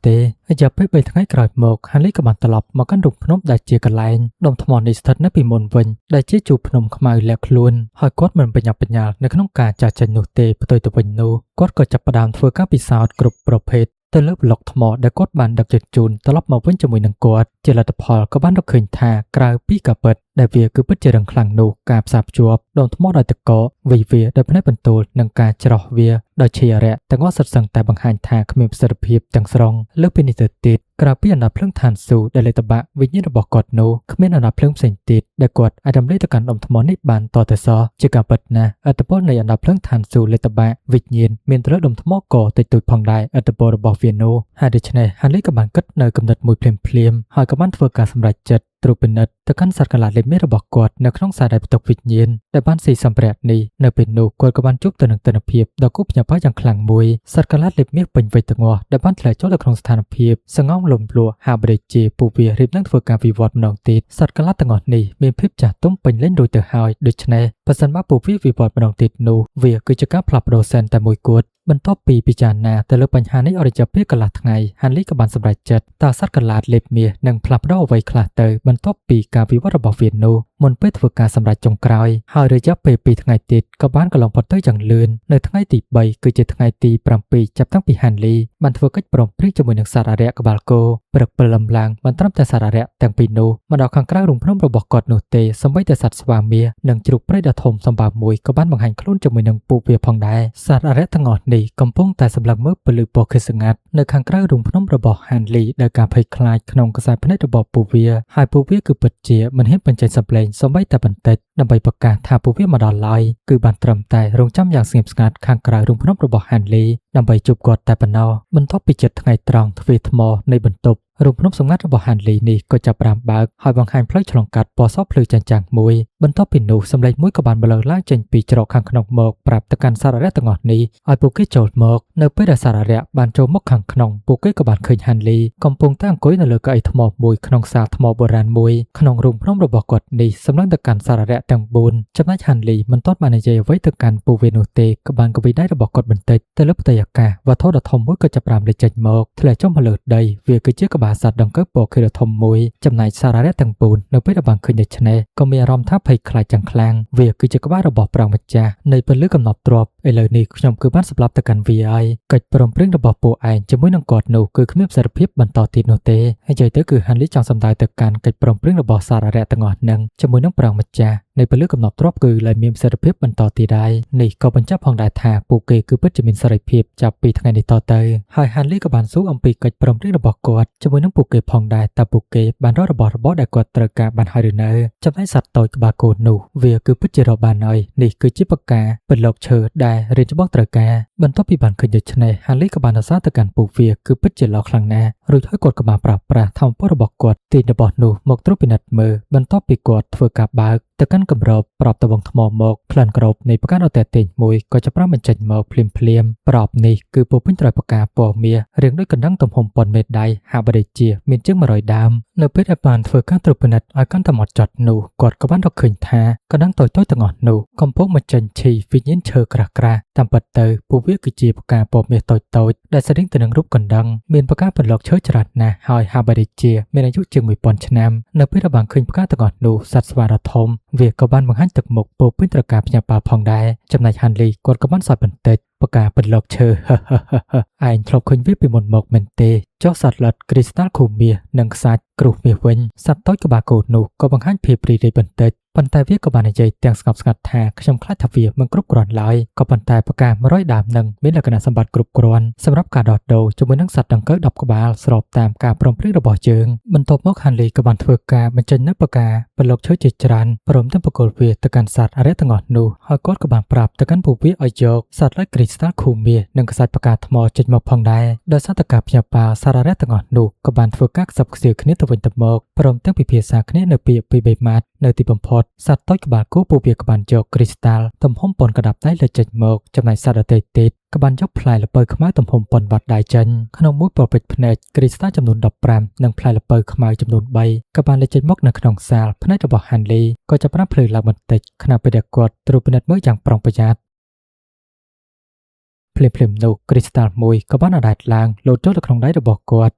ទេរយៈពេល3ថ្ងៃក្រោយមកហានលីក៏បានត្រឡប់មកកាន់រូងភ្នំដែលជាកន្លែងដុំថ្មនេះស្ថិតនៅពីមុនវិញដែលជាជួរភ្នំខ្មៅលាក់ខ្លួនហើយគាត់មិនបញ្ញាប់បញ្ញាល់នៅក្នុងការចាស់ចេញនោះទេផ្ទុយទៅវិញនោះគាត់ក៏ចាប់ផ្ដើមធ្វើការពិសោធន៍គ្រប់ប្រភេទទៅលើប្លុកថ្មដែលគាត់បានដឹកជញ្ជូនត្រឡប់មកវិញជាមួយនឹងគាត់ជាលទ្ធផលក៏បានរកឃើញថាក្រៅពីការពិតដែលវាគឺពិតជារឹងខ្លាំងនោះការផ្សារភ្ជាប់ដុំថ្មដោយតកវិវាដោយផ្នែកបន្ទោលនិងការច្រោះវាដោយឈារៈទាំងអស់សុទ្ធសឹងតែបង្ហាញថាគ្មានប្រសិទ្ធភាពទាំងស្រុងលើពីនេះទៅទៀតក្រៅពីអណ្ដាតភ្លើងឋានស៊ូដែលលេតបៈវិញ្ញាណរបស់គាត់នោះគ្មានអណ្ដាតភ្លើងផ្សេងទៀតដែលគាត់អាចរំលែកទៅកាន់ដុំថ្មនេះបានតទៅសោះជាការពិតណាស់ឥទ្ធិពលនៃអណ្ដាតភ្លើងឋានស៊ូលេតបៈវិញ្ញាណមានទៅលើដុំថ្មក៏តិចតួចផងដែរឥទ្ធិពលរបស់វានោះហើយដូច្នេះហានលីក៏បានគិតនៅគំនិតមួយភ្លាមៗហើយក៏បានធ្វើការសម្រេចចិត្តត្រួតពិនិត្យទៅកាន់សត្វកន្លែងលេបមាសរបស់គាត់នៅក្នុងខ្សែដៃបន្ទុកវិញ្ញាណដែលបានស៊ីសម្ភារៈនេះនៅពេលនោះគាត់ក៏បានជួបទៅនឹងទិដ្ឋភាពដ៏គូភ្ញាក់ផ្អើលយ៉ាងខ្លាំងមួយសត្វកន្លែងលេបមាសពេញវ័យទាំងអស់ដែលបានធ្លាក់ចូលទៅក្នុងស្ថានភាពសង្ងំលំលក់ហាបរិជាពួកវារៀបនឹងធ្វើការវិវត្តម្ដងទៀតសត្វកន្លែងទាំងអស់នេះមានភាពចាស់ទុំពេញលេញរួចទៅហើយដូច្នេះបើសិនបើពួកវាវិវត្តម្ដងទៀតនោះវាគឺជាការផ្លាស់ប្ដូរសែនតែមួយគត់បន្ទាប់ពីពិចារណាទៅលើបញ្ហានេះអស់រយៈពេលកន្លះថ្ងៃហានលីក៏បានសម្រេចចិត្តតើសត្វកន្លែងលេបមាសនឹងផ្លាស់ប្ដូរអ្វីខ្លះទៅបន្ទាប់ពីការវិវត្តរបស់វានោះមុនពេលធ្វើការសម្រេចចុងក្រោយហើយរយៈពេល2ថ្ងៃទៀតក៏បានកន្លងផុតទៅយ៉ាងលឿននៅថ្ងៃទី3គឺជាថ្ងៃទី7ចាប់តាំងពីហានលីបានធ្វើកិច្ចព្រមព្រៀងជាមួយនឹងសារៈក្បាលគោព្រឹកព្រលឹមឡើងមិនត្រឹមតែសារៈទាំងពីរនោះមកដល់ខាងក្រៅរូងភ្នំរបស់គាត់នោះទេសូម្បីតែសត្វស្វាមាសនិងជ្រូកព្រៃដ៏ធំសម្បើមមួយក៏បានបង្ហាញខ្លួនជាមួយនឹងពួកវាផងដែរសារៈទាំងអស់នេះកំពុងតែសម្លឹងមើលពលឺពណ៌ខៀវស្ងាត់នៅខាងក្រៅរូងភ្នំរបស់ហានលីដែលការភ័យខ្លាចក្នុងខ្សែភ្នែករបស់ពួកវាហើយពួកវាគឺពិតជាមិនហ៊ានបញ្ចេញសំឡេងសូម្បីតែបន្តិចដើម្បីប្រកាសថាពួកវាមកដល់ឡើយគឺបានត្រឹមតែរងចាំយ៉ាងស្ងៀមស្ងាត់ខាងក្រៅរូងភ្នំរបស់ហានលីដើម្បីជួបគាត់តែប៉ុណ្ណោះបន្ទាប់ពីជិតថ្ងៃត្រង់ទ្វារថ្មនៃបន្ទប់រូបភ្នំសម្ងាត់របស់ហានលីនេះក៏ចាប់ផ្ដើមបើកហើយបង្ហាញផ្លូវឆ្លងកាត់ពណ៌សភ្លឺចាំងចាំងមួយបន្ទាប់ពីនោះសម្លេងមួយក៏បានបន្លឺឡើងចេញពីច្រកខាងក្នុងមកប្រាប់ទៅកាន់សារៈទាំងអស់នេះឲ្យពួកគេចូលមកនៅពេលដែលសារៈបានចូលមកខាងក្នុងពួកគេក៏បានឃើញហានលីកំពុងតែអង្គុយនៅលើកៅអីថ្មមួយក្នុងសាលថ្មបុរាណមួយក្នុងរូងភ្នំរបស់គាត់នេះសម្លឹងទៅកាន់សារៈទាំង4ចំណែកហានលីមិនទាន់បាននិយាយអ្វីទៅកាន់ពួកវានោះទេក៏បានកវីដៃរបស់គាត់បន្តិចទៅលើផ្ទៃអាកាសវត្ថុដ៏ធំមួយក៏ចាប់ផ្ដើមលេចចេញមកធ្លាក់ចុះមកលើដីវាគឺជាក្បាលសត្វដង្កូវពណ៌ខៀវធំមួយចំណែកសារៈទាំង4នៅពេលដែលបានឃើញដូច្នេះក៏មានអារម្មណ៍ថាភ័យខ្លាចយ៉ាងខ្លាំងវាគឺជាក្បាលរបស់ព្រះម្ចាស់នៃពលឺកំណត់ទ្រព្យឥឡូវនេះខ្ញុំគឺបានសម្លាប់ទៅកាន់វាហើយកិច្ចព្រមព្រៀងរបស់ពួកឯងជាមួយនឹងគាត់នោះគឺគ្មានប្រសិទ្ធភាពបន្តទៀតនោះទេហើយនិយាយទៅគឺហានលីចង់សម្ដៅទៅកាន់កិច្ចព្រមព្រៀងរបស់សារៈទាំងអស់នឹងជាមួយនឹងព្រះម្ចាស់នៃពលឺកំណត់ទ្រព្យគឺលែងមានប្រសិទ្ធភាពបន្តទៀតដែរនេះក៏បញ្ជាក់ផងដែរថាពួកគេគឺពិតជាមានសេរីភាពចាប់ពីថ្ងៃនេះតទៅហើយហានលីក៏បានសួរអំពីកិច្ចព្រមព្រៀងរបស់គាត់ជាមួយនឹងពួកគេផងដែរតើពួកគេបានរករបស់របរដែលគាត់ត្រូវការបានហើយឬនៅចំណែកសត្វតូចក្បាលគោនោះវាគឺពិតជារកបានហើយនេះគឺជាប្រការពិតលោកឈើដែលរៀនច្បងត្រូវការបន្ទាប់ពីបានឃើញដូច្នេះហានលីក៏បានអាសាទៅកាន់ពួកវាគឺពិតជាល្អខ្លាំងណាស់ រួចហើយគាត់ក៏បានប្រើប្រាស់ធម្មពលរបស់គាត់ទាញរបស់នោះមកត្រួតពិនិត្យមើលបន្ទាប់ពីគាត់ធ្វើការបើកទៅកាន់គម្របប្រប់ត្បូងថ្មមកក្លិនក្របនៃផ្កាដតេតេញមួយក៏ចាប់ផ្ដើមបញ្ចេញមកភ្លាមប្រប់នេះគឺពោពេញដោយផ្កាពណ៌មាសរាងដូចកណ្ដឹងទំហំប៉ុនមេដៃហាក់បីដូចជាមានជាង100ដើមនៅពេលដែលបានធ្វើការត្រួតពិនិត្យឲ្យកាន់តែហ្មត់ចត់នោះគាត់ក៏បានរកឃើញថាកណ្ដឹងតូចៗទាំងអស់នោះកំពុងបញ្ចេញឈីវិញ្ញាណឈើក្រាស់ៗតាមពិតទៅពួកវាគឺជាផ្កាពណ៌មាសតូចៗដែលស្តៀងទៅនឹងរូបកណ្ដឹងមានផ្កាបន្លកឈើច្រើនណាស់ហើយហាក់បីដូចជាមានអាយុជាង1000ឆ្នាំនៅពេលដែលបានឃើញផ្កាទាំងអស់នោះសត្វស្វាដ៏ធំវាក៏បានបង្ហាញទឹកមុខពោពេញដោយការភ្ញាក់ផ្អើលផងដែរចំណែកហាន់លីគាត់ក៏បានសើចបន្តិចផ្កាបន្លកឈើឯងធ្លាប់ឃើញវាពីមុនមកមែនទេចុះសត្វលិតគ្រីស្តាល់ខូមាសនិងខ្សាច់គ្រុះមាសវិញសត្វតូចក្បាលគោនោះក៏បង្ហាញភាពរីករាយបន្តិចប៉ុន្តែវាក៏បាននិយាយទាំងស្ងប់ស្ងាត់ថាខ្ញុំខ្លាចថាវាមិនគ្រប់គ្រាន់ឡើយក៏ប៉ុន្តែផ្កា100ដើមនឹងមានលក្ខណៈសម្បត្តិគ្រប់គ្រាន់សម្រាប់ការដោះដូរជាមួយនឹងសត្វដង្កូវ10ក្បាលស្របតាមការព្រមព្រៀងរបស់យើងបន្ទាប់មកហាន់លីក៏បានធ្វើការបញ្ចេញនូវផ្កាបន្លកឈើជាច្រើនព្រមទាំងបកគលវាទៅកាន់សត្វអរិយទាំងអស់នោះហើយគាត់ក៏បានប្រាប់ទៅកាន់ពួកវាឲ្យយកសត្វលិចគ្រីស្តាល់ខូមាសនិងខ្សាច់ផ្កាថ្មចេញមកផងដែរដោយសារតែការភ្ញាក់ផ្អើលសាររៈទាំងអស់នោះក៏បានធ្វើការខ្សឹបខ្សៀវគ្នាទៅវិញទៅមកព្រមទាំងពិភាក្សាគ្នានៅពាក្យពី3ម៉ាត់នៅទីបំផុតសត្វតូចក្បាលគោពួកវាក៏បានយកគ្រីស្តាល់ទំហំប៉ុនកដាប់ដៃលើចេញមកចំណែកសត្វដទៃទៀតក៏បានយកផ្លែល្ពៅខ្មៅទំហំប៉ុនវត្តដៃចេញក្នុងមួយប្រពេចភ្នែកគ្រីស្តាល់ចំនួន15និងផ្លែល្ពៅខ្មៅចំនួន3ក៏បានលេចចេញមកនៅក្នុងសាលភ្នែករបស់ហាន់លីក៏ចាប់ផ្ដើមភ្លឺឡើងបន្តិចខណៈពេលដែលគាត់ត្រួតពិនិត្យមើលយ៉ាងប្រុងប្រយ័ត្នភ្លាមនោះគ្រីស្តាល់មួយក៏បានអណ្ដែតឡើងលោតចូលទៅក្នុងដៃរបស់គាត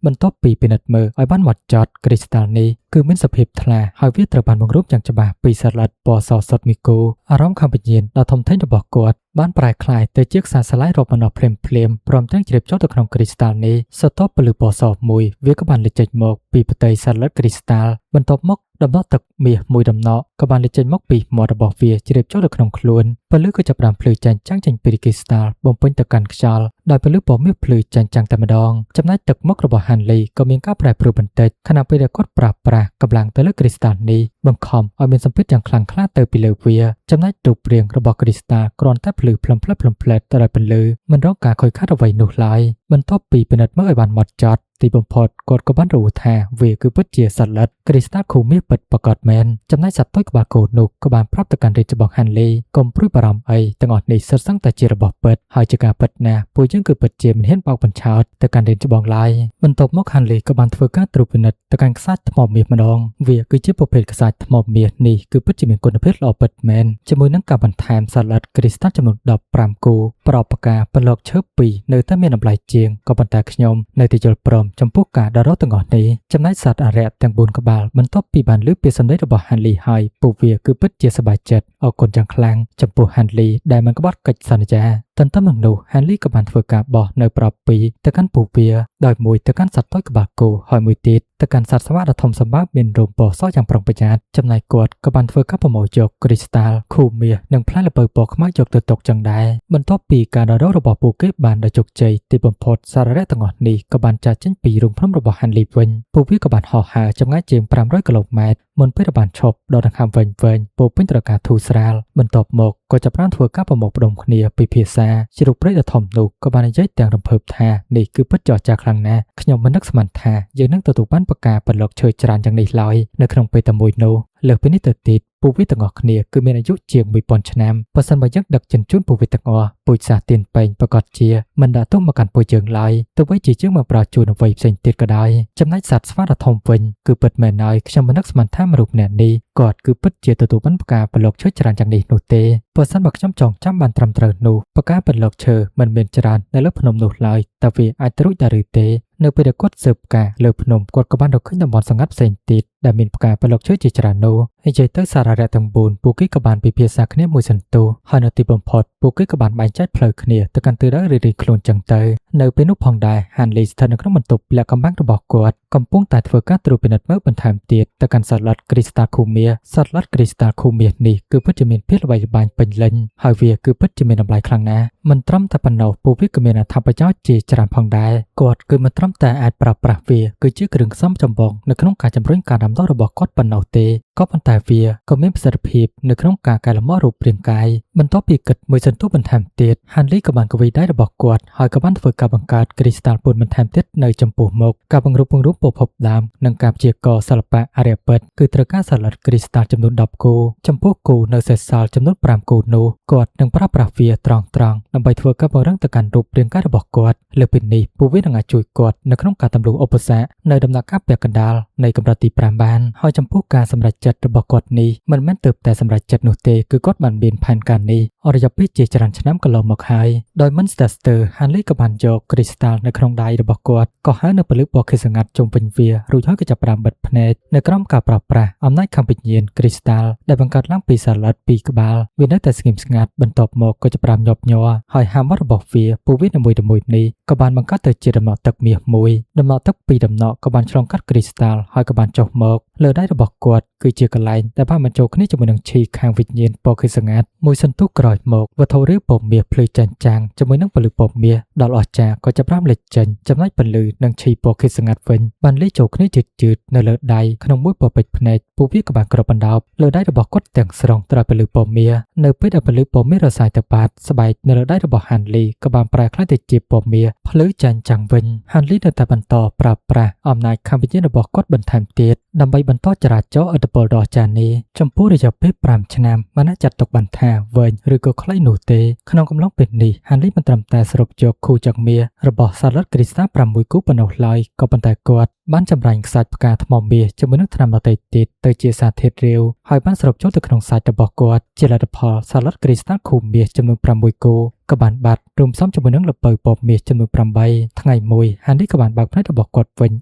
់បន្ទាប់ពីពិនិត្យមើលឲ្យបានហ្មត់ចត់គ្រីស្តាល់នេះគឺមានសភាពថ្លាហើយវាត្រូវបានបង្រួបយ៉ាងច្បាស់ពីសត្វល្អិតពណ៌សសុទ្ធមីគូអារម្មណ៍ខាងវិញ្ញាណដ៏ធំធេងរបស់គាត់បានប្រែក្លាយទៅជាខ្សែស្រឡាយរាប់ម្ដងភ្លាមព្រមទាំងជ្រាបចូលទៅក្នុងគ្រីស្តាល់នេះសតបពលឺពណ៌សមួយវាក៏បានលេចចេញមកពីផ្ទៃសត្វល្អិតគ្រីស្តាល់បន្ទាប់មកដំណក់ទឹកមាសមួយដំណក់ក៏បានលេចចេញមកពីមាត់របស់វាជ្រាបចូលទៅក្នុងខ្លួនពលឺក៏ចាប់ផ្ដើមភ្លឺចាញ់ចាំងចេញពីគ្រីស្តាល់បំពេញទៅកាន់ខ្យល់ដោយពលឺពណ៌មាសភ្លឺចាញ់ចាំងតែម្ដងចំណែកទឹកមុខរបស់ហាន់លីក៏មានការប្រែប្រួលបន្តិចខណៈពេលដែលគាត់ប្រាស់កម្លាំងទៅលើគ្រីស្តាល់នេះបង្ខំឲ្យមានសម្ពាធយ៉ាងខ្លាំងក្លាទៅពីលើវាចំណែករូបរាងរបស់គ្រីស្តាល់គ្រាន់តែភ្លឺផ្លឹមផ្លែតទៅដោយពន្លឺមិនរងការខូចខាតអ្វីនោះឡើយបន្ទាប់ពីពិនិត្យមើលឲ្យបានហ្មត់ចត់ទីបំផុតគាត់ក៏បានรู้ថាវាគឺពិតជាសត្វល្អិតគ្រីស្តាល់ខូមាសពិតប្រាកដមែនចំណែកសត្វតូចក្បាលគោនោះក៏បានប្រាប់ទៅកាន់រាជរបស់ហាន់លីកុំព្រួយបារម្ភអីទាំងអស់នេះសុទ្ធសឹងតែជារបស់ពិតហើយជាការពិតណាស់ពួកយើងគឺពិតជាមិនហ៊ានបោកបញ្ឆោតទៅកាន់រាជបងឡើយបន្ទាប់មកហាន់លីក៏បានធ្វើការត្រួតពិនិត្យទៅកាន់ខ្សាច់ថ្មមាសម្ដងវាគឺជាប្រភេទខ្សាច់ថ្មមាសនេះគឺពិតជាមានគុណភាពល្អពិតមែនជាមួយនឹងការបន្ថែមសត្វល្អិតគ្រីស្តាល់ចំនួន15គូប្រអប់ផ្កាបន្លកឈើ2នៅតែមានតម្លៃជាងក៏ប៉ុន្តែខ្ញុំនៅតែយល់ព្រមចំពោះការដរទាំងអស់នេះចំណែកសត្វអរិយទាំង4ក្បាលបន្ទាប់ពីបានឮពីសម្ដីរបស់ហាន់លីហើយពួកវាគឺពិតជាសប្បាយចិត្តអរគុណយ៉ាងខ្លាំងចំពោះហាន់លីដែលមិនក្បត់កិច្ចសន្យាទន្ទឹមនឹងនោះហាន់លីក៏បានធ្វើការបោះនៅប្រអប់2ទៅកាន់ពួកវាដោយមួយទៅកាន់សត្វតូចក្បាលគោហើយមួយទៀតទៅកាន់សត្វស្វាដ៏ធំសម្បើមមានរោមពណ៌សយ៉ាងប្រុងប្រយ័ត្នចំណែកគាត់ក៏បានធ្វើការប្រមូលយកគ្រីស្តាល់ខូមាសនិងផ្លែល្ពៅពណ៌ខ្មៅយកទៅទុកចឹងដែរបន្ទាប់ពីការដររបស់ពួកគេបានដោយជោគជ័យទីបំផុតសាររៈទាំងអស់នេះក៏បានចាក់ចេញពីរូងភ្នំរបស់ហាន់លីវិញពួកវាក៏បានហោះហើរចម្ងាយជាង500គីឡូម៉ែត្រមុនពេលបានឈប់ដល់ដង្ហើមវែងពោពេញទៅដោយការធូរស្រាលបន្ទាប់មកក៏ចាប់ផ្ដើមធ្វើការប្រមូលផ្ដុំគ្នាពិភាក្សាជ្រូកព្រៃដ៏ធំនោះក៏បាននិយាយទាំងរំភើបថានេះគឺពិតជាអស្ចារ្យខ្លាំងណាស់ខ្ញុំមិននឹកស្មានថាយើងនឹងទទួលបានផ្កាបន្លកឈើច្រើនយ៉ាងនេះឡើយនៅក្នុងពេលតែមួយនោះលើសពីនេះទៅទៀតពួកវាទាំងអស់គ្នាគឺមានអាយុជាង1000ឆ្នាំបើសិនបើយើងដឹកជញ្ជូនពួកវាទាំងអស់ពូជសាសន៍ទៀនពេញប្រកាសជាមិនដាក់ទុកមកកាន់ពួកយើងឡើយទោះបីជាយើងមកប្រើជួយអ្វីផ្សេងទៀតក៏ដោយចំណែកសត្វស្វាដ៏ធំវិញគឺពិតមែនហើយខ្ញុំមិននឹកស្មានថាមនុស្សម្នាក់នេះគាត់គឺពិតជាទទួលបានផ្កាបន្លកឈើច្រើនយ៉ាងនេះនោះទេបើសិនបើខ្ញុំចងចាំបានត្រឹមត្រូវនោះផ្កាបន្លកឈើមិនមានច្រើននៅលើភ្នំនោះឡើយតើវាអាចទៅរួចដែរឬទេនៅពេលដែលគាត់ស៊ើបផ្កាលើភ្នំគាត់ក៏បានរកឃើញតំបន់សង្កាត់ផ្សេងទៀតដែលមានផ្កាបន្លកឈើជាច្រើននោះនិយាយទៅសាររៈទាំង4ពួកគេក៏បានពិភាក្សាគ្នាមួយសន្ទុះហើយនៅទីបំផុតពួកគេក៏បានបែងចែកផ្លូវគ្នាទៅកាន់ទិសដៅរៀងៗខ្លួនចឹងទៅនៅពេលនោះផងដែរហាន់លីស្ថិតនៅក្នុងបន្ទប់លាក់កំបាំងរបស់គាត់កំពុងតែធ្វើការត្រួតពិនិត្យមើលបន្ថែមទៀតទៅកាន់សត្វល្អិតគ្រីស្តាល់ខូមាសសត្វល្អិតគ្រីស្តាល់ខូមាសនេះគឺពិតជាមានភាពល្បីល្បាញពេញលេញហើយវាគឺពិតជាមានតម្លៃខ្លាំងណាស់មិនត្រឹមតែប៉ុណ្ណោះពួកវាក៏មានអត្ថប្រយោជន៍ជាច្រើនផងដែរគាត់គឺមិនត្រឹមតែអាចប្រើប្រាស់វាគឺជាគ្រឿងផ្សំចម្បងនៅក្នុងការជំរុញការដាំដុះរបស់គាត់ប៉ុណ្ណោះទេ ក៏ប៉ុន្តែវាក៏មានប្រសិទ្ធភាពនៅក្នុងការកែលម្អរូបរាងកាយបន្ទាប់ពីគិតមួយសន្ទុះបន្ថែមទៀត Hanley ក៏បានកវីដៃរបស់គាត់ហើយក៏បានធ្វើការបង្កើតគ្រីស្តាល់ពួនបន្ថែមទៀតនៅចំពោះមុខការបង្រួបបង្រួមប្រភពដើមនិងការព្យាករណ៍សិល្បៈអារ្យពិតគឺត្រូវការផលិតគ្រីស្តាល់ចំនួន10គូចំពោះគូនៅសេសសល់ចំនួន5គូនោះគាត់នឹងប្រើប្រាស់វាត្រង់ៗដើម្បីធ្វើការពង្រឹងទៅកាន់រូបរាងកាយរបស់គាត់លើពីនេះពួកវានឹងអាចជួយគាត់នៅក្នុងការទម្លុះឧបសគ្គនៅដំណាក់កាលពាក់កណ្ដាលនៃកម្រិតទី5បានហើយចំពោះការសម្រេចចិត្តរបស់គាត់នេះមិនមែនទើបតែសម្រេចចិត្តនោះទេគឺគាត់បានមានផែនការនេះអររយៈពេលជាច្រើនឆ្នាំកន្លងមកហើយដោយមិនស្ទើរ Hanley ក៏បានយកគ្រីស្តាល់នៅក្នុងដៃរបស់គាត់ក៏ហៅនៅពលិបពណ៌ខៀវស្ងាត់ជុំវិញវារួចហើយក៏ចាប់ផ្ដើមបិទភ្នែកនៅក្រោមការប្រើប្រាស់អំណាចខាងវិញ្ញាណគ្រីស្តាល់ដែលបង្កើតឡើងពីសាឡិត2ក្បាលវានៅតែស្ងៀមស្ងាត់បន្ទាប់មកក៏ចាប់ផ្ដើមញាប់ញ័រហើយហាមរបស់វាពួកវានីមួយៗនេះក៏បានបង្កើតទៅជាដំណក់ទឹកមាសមួយដំណក់ទឹកពីរដំណក់ក៏បានឆ្លងកាត់គ្រីស្តាល់ហើយក៏បានចុះមកលើដៃរបស់គាត់គឺជាកន្លែងដែលបានបញ្ចូលគ្នាជាមួយនឹងឈីខាងវិញ្ញាណពណ៌ខៀវស្ងាត់មួយសន្ទុះក្រោយមកវត្ថុរាវពណ៌មាសភ្លឺចាញ់ចាំងជាមួយនឹងពលិពណ៌មាសដល់អស្ចារ្យក៏ចាប់ផ្ដើមលេចចេញចំណែកពលិនិងឈីពណ៌ខៀវស្ងាត់វិញបានលេចចូលគ្នាជឿតៗនៅលើដៃក្នុងមួយពពេចភ្នែកពួកវាក៏បានគ្របបណ្ដោបលើដៃរបស់គាត់ទាំងស្រុងត្រូវពលិពណ៌មាសនៅពេលដែលពលិពណ៌មាសរសាយទៅបាត់ស្បែកនៅលើដៃរបស់ Hanley ក៏បានប្រែក្លាយទៅជាពណ៌មាសភ្លឺចាញ់ចាំងវិញ Hanley នៅតែបន្តប្រើប្រាស់អំណាចខាងវិញ្ញាណរបស់គាត់បន្ថែមទៀតដើម្បីបន្តចរាចរណ៍ឥទ្ធិពលដ៏អស្ចារ្យនេះចំពោះរយៈពេល5ឆ្នាំមិនអាចចាត់ទុកបានថាវែងឬក៏ខ្លីនោះទេក្នុងកំឡុងពេលនេះ Hanley មិនត្រឹមតែសរុបយកគូចក្រមាសរបស់សាឡិតគ្រីស្តាល់6គូប៉ុណ្ណោះឡើយក៏ប៉ុន្តែគាត់បានចម្រាញ់ខ្សាច់ផ្កាថ្មមាសជាមួយនឹងថ្នាំដតៃទៀតទៅជាសារធាតុរាវហើយបានសរុបចូលទៅក្នុងសាច់របស់គាត់ជាលទ្ធផលសាឡិតគ្រីស្តាល់ខូមាសចំនួន6គូក៏បានបាត់រួមផ្សំជាមួយនឹងល្ពៅពណ៌មាសចំនួន8ថ្ងៃមួយ Hanley ក៏បានបើកភ្នែករបស់គាត់វិញ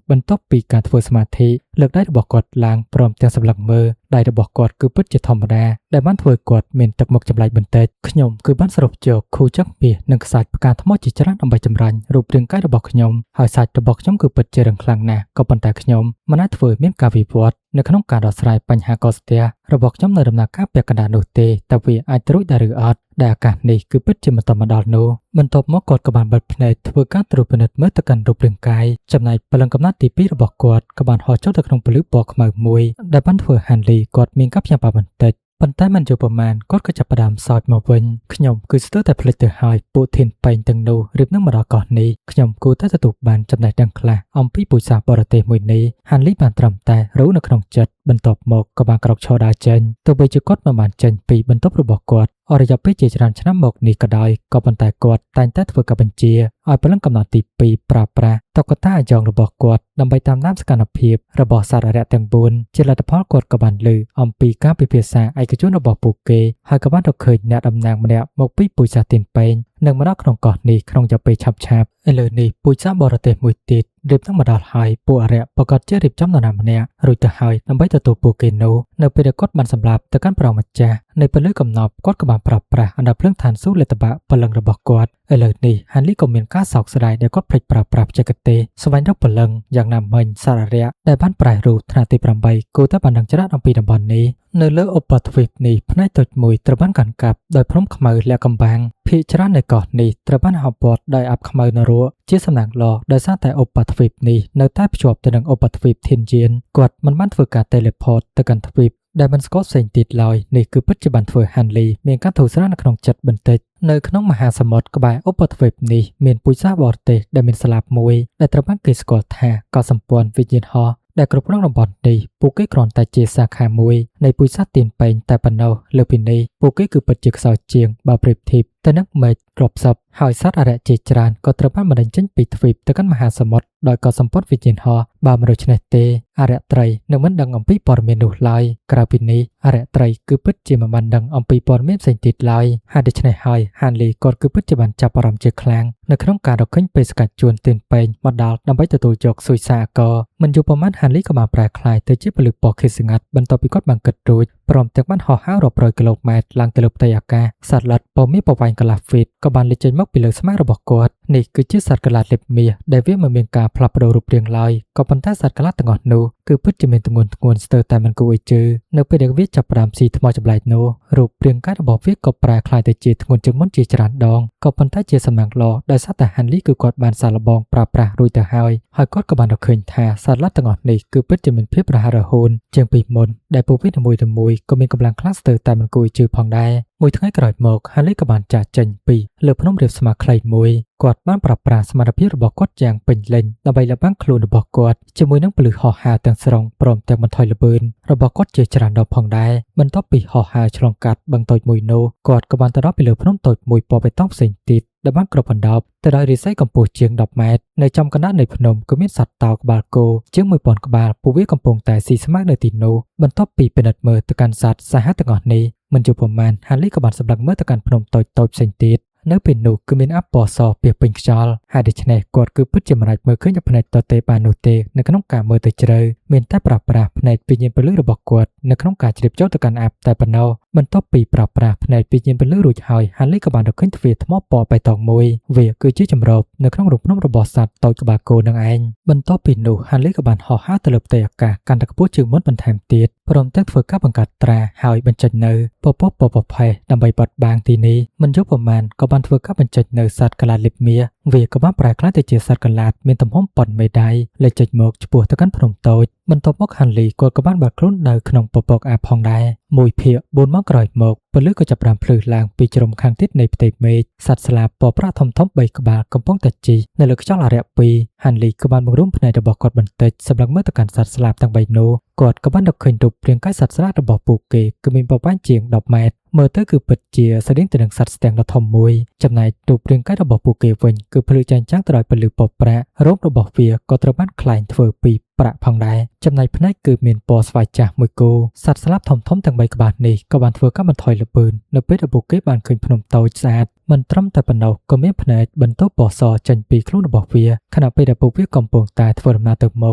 បន្ទាប់ពីការធ្វើសមាធិលើកដៃរបស់គាត់ឡើងព្រមទាំងសម្លឹងមើលដៃរបស់គាត់គឺពិតជាធម្មតាដែលបានធ្វើគាត់មានទឹកមុខចម្លែកបន្តិចខ្ញុំគឺបានសរុបយកខូចក្រមាសនិងខ្សាច់ផ្កាថ្មជាច្រើនដើម្បីចម្រាញ់រូបរាងកាយរបស់ខ្ញុំហើយសាច់របស់ខ្ញុំគឺពិតជារឹងខ្លាំងណាស់ក៏ប៉ុន្តែខ្ញុំមិនអាចធ្វើមានការវិវត្តនៅក្នុងការដោះស្រាយបញ្ហាកកស្ទះរបស់ខ្ញុំនៅដំណាក់កាលពាក់កណ្ដាលនោះទេតែវាអាចត្រួតដែរឬអត់ដែលឱកាសនេះគឺពិតជាមិនតមកដល់នោះបន្ទាប់មកគាត់ក៏បានបិទភ្នែកធ្វើការត្រួតពិនិត្យមើលទៅកាន់រូបរាងកាយចំណែកព្រលឹងកំណត់ទី2របស់គាត់ក៏បានហោះចូលទៅក្នុងពលិពណ៌ខ្មៅមួយដែលបានធ្វើ Hanley គាត់មានការភ្ញាក់ផ្អើលបន្តិចប៉ុន្តែមិនយូរប៉ុន្មានគាត់ក៏ចាប់ផ្ដើមសើចមកវិញខ្ញុំគឺស្ទើរតែភ្លេចទៅហើយពួកធានប៉ែងទាំងនោះរៀបនឹងមកដល់កោះនេះខ្ញុំគួរតែទទួលបានចំណេះដឹងខ្លះអំពីពូជសាសន៍បរទេសមួយនេះ Hanley បានត្រឹមតែរੂនៅក្នុងចិត្តបន្ទាប់មកក៏បានក្រោកឈរដើរចេញទោះបីជាគាត់មិនបានចេញពីបន្ទប់របស់គាត់អររយៈពេលជាច្រើនឆ្នាំមកនេះក៏ដោយក៏ប៉ុន្តែគាត់តែងតែធ្វើការបញ្ជាឲ្យព្រលឹងកំណត់ទី2ប្រើប្រាស់តុក្កតាអាយ៉ងរបស់គាត់ដើម្បីតាមដានសកម្មភាពរបស់សារៈទាំង4ជាលទ្ធផលគាត់ក៏បានលើអំពីការពិភាក្សាឯកជនរបស់ពួកគេហើយក៏បានរកឃើញអ្នកតំណាងម្នាក់មកពីពូជសាសន៍ទៀនប៉ែងនឹងមកដល់ក្នុងកោះនេះក្នុងរយៈពេលឆាប់ៗឥឡូវនេះពូជសាសន៍បរទេសមួយទៀតរៀបនឹងមកដល់ហើយពួកអរិយប្រកាសជារៀបចំនរណាម្នាក់រួចទៅហើយដើម្បីទទួលពួកគេនោះនៅពេលដែលគាត់បានសម្លាប់ទៅកាន់ប្រងម្ចាស់នៅពេលលើកំណប់គាត់ក៏បានប្រើប្រាស់អណ្ដាតភ្លើងឋានស៊ូលេតបៈព្រលឹងរបស់គាត់ឥឡូវនេះ Hanley ក៏មានការសោកស្ដាយដែលគាត់ភ្លេចប្រើប្រាស់បច្ចេកទេសស្វែងរកព្រលឹងយ៉ាងណាមិញសារៈដែលបានប្រែរូបថ្នាក់ទី8គួរតែបានដឹងច្រើនអំពីតំបន់នេះនៅលើឧបទ្វីបនេះផ្នែកតូចមួយត្រូវបានកាន់កាប់ដោយព្រំខ្មៅលាក់កំបាំងភាគច្រើននៃកោះនេះត្រូវបានហាមព័ទ្ធដោយអាប់ខ្មៅនរកជាសំណាងល្អដោយសារតែឧបទ្វីបនេះនៅតែភ្ជាប់ទៅនឹងឧបទ្វីបធានយានគាត់មិនបានធ្វើការ teleport ទៅកាន់ទ្វីបដែលមិនស្គាល់ផ្សេងទៀតឡើយនេះគឺពិតជាបានធ្វើ Hanley មានការធូរស្រាលនៅក្នុងចិត្តបន្តិចនៅក្នុងមហាសមុទ្រក្បែរឧបទ្វីបនេះមានពូជសាសន៍បរទេសដែលមានស្លាបមួយដែលត្រូវបានគេស្គាល់ថាកោះសម្ព័ន្ធវិញ្ញាណហោះដែលគ្រប់គ្រងតំបន់នេះពួកគេគ្រាន់តែជាសាខាមួយនៃពូជសាសន៍ទៀនប៉ែងតែប៉ុណ្ណោះលើពីនេះពួកគេគឺពិតជាខ្សោយជាងបើប្រៀបធៀបទៅនឹងមេឃរាប់សិបហើយសត្វអរិយជាច្រើនក៏ត្រូវបានបណ្ដេញចេញពីទ្វីបទៅកាន់មហាសមុទ្រដោយកោះសម្ព័ន្ធវិញ្ញាណហោះបើមិនដូច្នេះទេអរិយត្រីនឹងមិនដឹងអំពីព័ត៌មាននោះឡើយក្រៅពីនេះអរិយត្រីគឺពិតជាមិនបានដឹងអំពីព័ត៌មានផ្សេងទៀតឡើយហើយដូច្នេះហើយ Hanley គាត់គឺពិតជាបានចាប់អារម្មណ៍ជាខ្លាំងនៅក្នុងការរកឃើញបេសកជនទៀនប៉ែងមកដល់ដើម្បីទទួលយកស៊ុយសាអកមិនយូរប៉ុន្មាន Hanley ក៏បានប្រែក្លាយទៅជាពលិពណ៌ខៀវស្ងាត់បន្ទាប់ពីគាត់បានគិតរួចព្រមទាំងបានហោះហើររាប់រយគីឡូម៉ែត្រឡើងទៅលើផ្ទៃអាកាសសត្វល្អិតពណ៌មាសប្រវែងកន្លះហ្វីតក៏បានលេចចេញមកពីលើស្មារបស់គាត់ នេះគឺជាសត្វកន្លាតលិបមាសដែលវាមិនមានការផ្លាស់ប្ដូររូបរាងឡើយក៏ប៉ុន្តែសត្វកន្លាតទាំងអស់នោះគឺពិតជាមានទម្ងន់ធ្ងន់ស្ទើរតែមិនគួរឲ្យជឿនៅពេលដែលវាចាប់ផ្ដើមស៊ីថ្មចម្លែកនោះរូបរាងកាយរបស់វាក៏ប្រែក្លាយទៅជាធ្ងន់ជាងមុនជាច្រើនដងក៏ប៉ុន្តែជាសំណាងល្អដោយសារតែហាន់លីគឺគាត់បានសាកល្បងប្រើប្រាស់រួចទៅហើយគាត់ក៏បានរកឃើញថាសត្វល្អិតទាំងអស់នេះគឺពិតជាមានភាពរហ័សរហួនជាងពីមុនដែលពួកវានីមួយៗក៏មានកម្លាំងខ្លាំងស្ទើរតែមិនគួរឲ្យជឿផងដែរមួយថ្ងៃក្រោយមកហាន់លីក៏បានចាកចេញពីលើភ្នំរាបស្មើខ្លីមួយគាត់បានប្រើប្រាស់សមត្ថភាពរបស់គាត់យ៉ាងពេញលេញដើម្បីលះបង់ខ្លួនរបស់គាត់ជាមួយនឹងពលិហោះហើរទាំងស្រុងព្រមទាំងបន្ថយល្បឿនរបស់គាត់ជាច្រើនដងផងដែរបន្ទាប់ពីហោះហើរឆ្លងកាត់បឹងតូចមួយនោះគាត់ក៏បានទៅដល់ពីលើភ្នំតូចមួយពណ៌បៃតងផ្សេងទៀតដែលបានគ្របដណ្ដប់ទៅដោយរិស័យកម្ពស់ជាង10ម៉ែត្រនៅចំកណ្ដាលនៃភ្នំក៏មានសត្វតោក្បាលគោជាង1000ក្បាលពួកវាកំពុងតែស៊ីស្មៅនៅទីនោះបន្ទាប់ពីពិនិត្យមើលទៅកាន់សត្វសាហាវទាំងអស់នេះមិនយូរប៉ុន្មានហាន់លីក៏បានសម្លឹងមើលទៅកាន់ភ្នំតូចៗផ្សេងទៀតនៅពេលនោះគឺមានអពណ៌សពាសពេញខ្យល់ហើយដូច្នេះគាត់គឺពិតជាមិនអាចមើលឃើញផ្នែកតទេបាននោះទេនៅក្នុងការមើលទៅជ្រៅមានតែប្រើប្រាស់ផ្នែកវិញ្ញាណពលឺរបស់គាត់នៅក្នុងការជ្រាបចូលទៅកាន់អាប់តែប៉ុណ្ណោះបន្ទាប់ពីប្រើប្រាស់ផ្នែកវិញ្ញាណពលឺរួចហើយហាន់លីក៏បានរកឃើញទ្វារថ្មពណ៌បៃតងមួយវាគឺជាចម្រោបនៅក្នុងរូបភ្នំរបស់សត្វតូចក្បាលគោនឹងឯងបន្ទាប់ពីនោះហាន់លីក៏បានហោះហើរទៅលើផ្ទៃអាកាសកាន់តែខ្ពស់ជាងមុនបន្ថែមទៀតព្រមទាំងធ្វើការបង្កើតត្រាហើយបញ្ចេញនៅពពកផេះដើម្បីបត់បាំងទីនេះមិនយូរប៉ុន្មានក៏បានធ្វើការបញ្ចេញនៅសត្វកន្លាតលិបមាសវាក៏បានប្រែក្លាយទៅជាសត្វកន្លាតមានទំហំប៉ុនមេដៃលេចចេញមកឆ្ពោះទៅកាន់ភ្នំតូចបន្ទាប់មកហាន់លីគាត់ក៏បានបាត់ខ្លួននៅក្នុងពពកអាបផងដែរមួយភាគ4ម៉ោងក្រោយមកពលឺក៏ចាប់ផ្ដើមភ្លឺឡើងពីជ្រុំខាងទៀតនៃផ្ទៃមេឃសត្វស្លាបពណ៌ប្រាក់ធំៗ3ក្បាលកំពុងតែជិះនៅលើខ្យល់អារក្ស2ហាន់លីក៏បានបង្រួមផ្នែករបស់គាត់បន្តិចសម្រាប់មើលទៅកាន់សត្វស្លាបទាំង3នោះគាត់ក៏បានរកឃើញរូបរាងកាយសត្វស្លាបរបស់ពួកគេគឺមានប្រវែងជាង10ម៉ែត្រមើលទៅគឺពិតជាស្តៀងទៅនឹងសត្វស្ទាំងដ៏ធំមួយចំណែករូបរាងកាយរបស់ពួកគេវិញគឺភ្លឺចែងចាំងទៅដោយពន្លឺពណ៌ប្រាក់រោមរបស់វាក៏ត្រូវបានក្លែងធ្វើពីប្រាក់ផងដែរចំណែកភ្នែកគឺមានពណ៌ស្វាយចាស់មួយគូសត្វស្លាបធំៗទាំង3ក្បាលនេះក៏បានធ្វើការបន្ថយល្បឿននៅពេលដែលពួកគេបានឃើញភ្នំតូចស្អាតមិនត្រឹមតែប៉ុណ្ណោះក៏មានភ្នែកបន្ទោពណ៌សចេញពីខ្លួនរបស់វាខណៈពេលដែលពួកវាកំពុងតែធ្វើដំណើរទៅមុ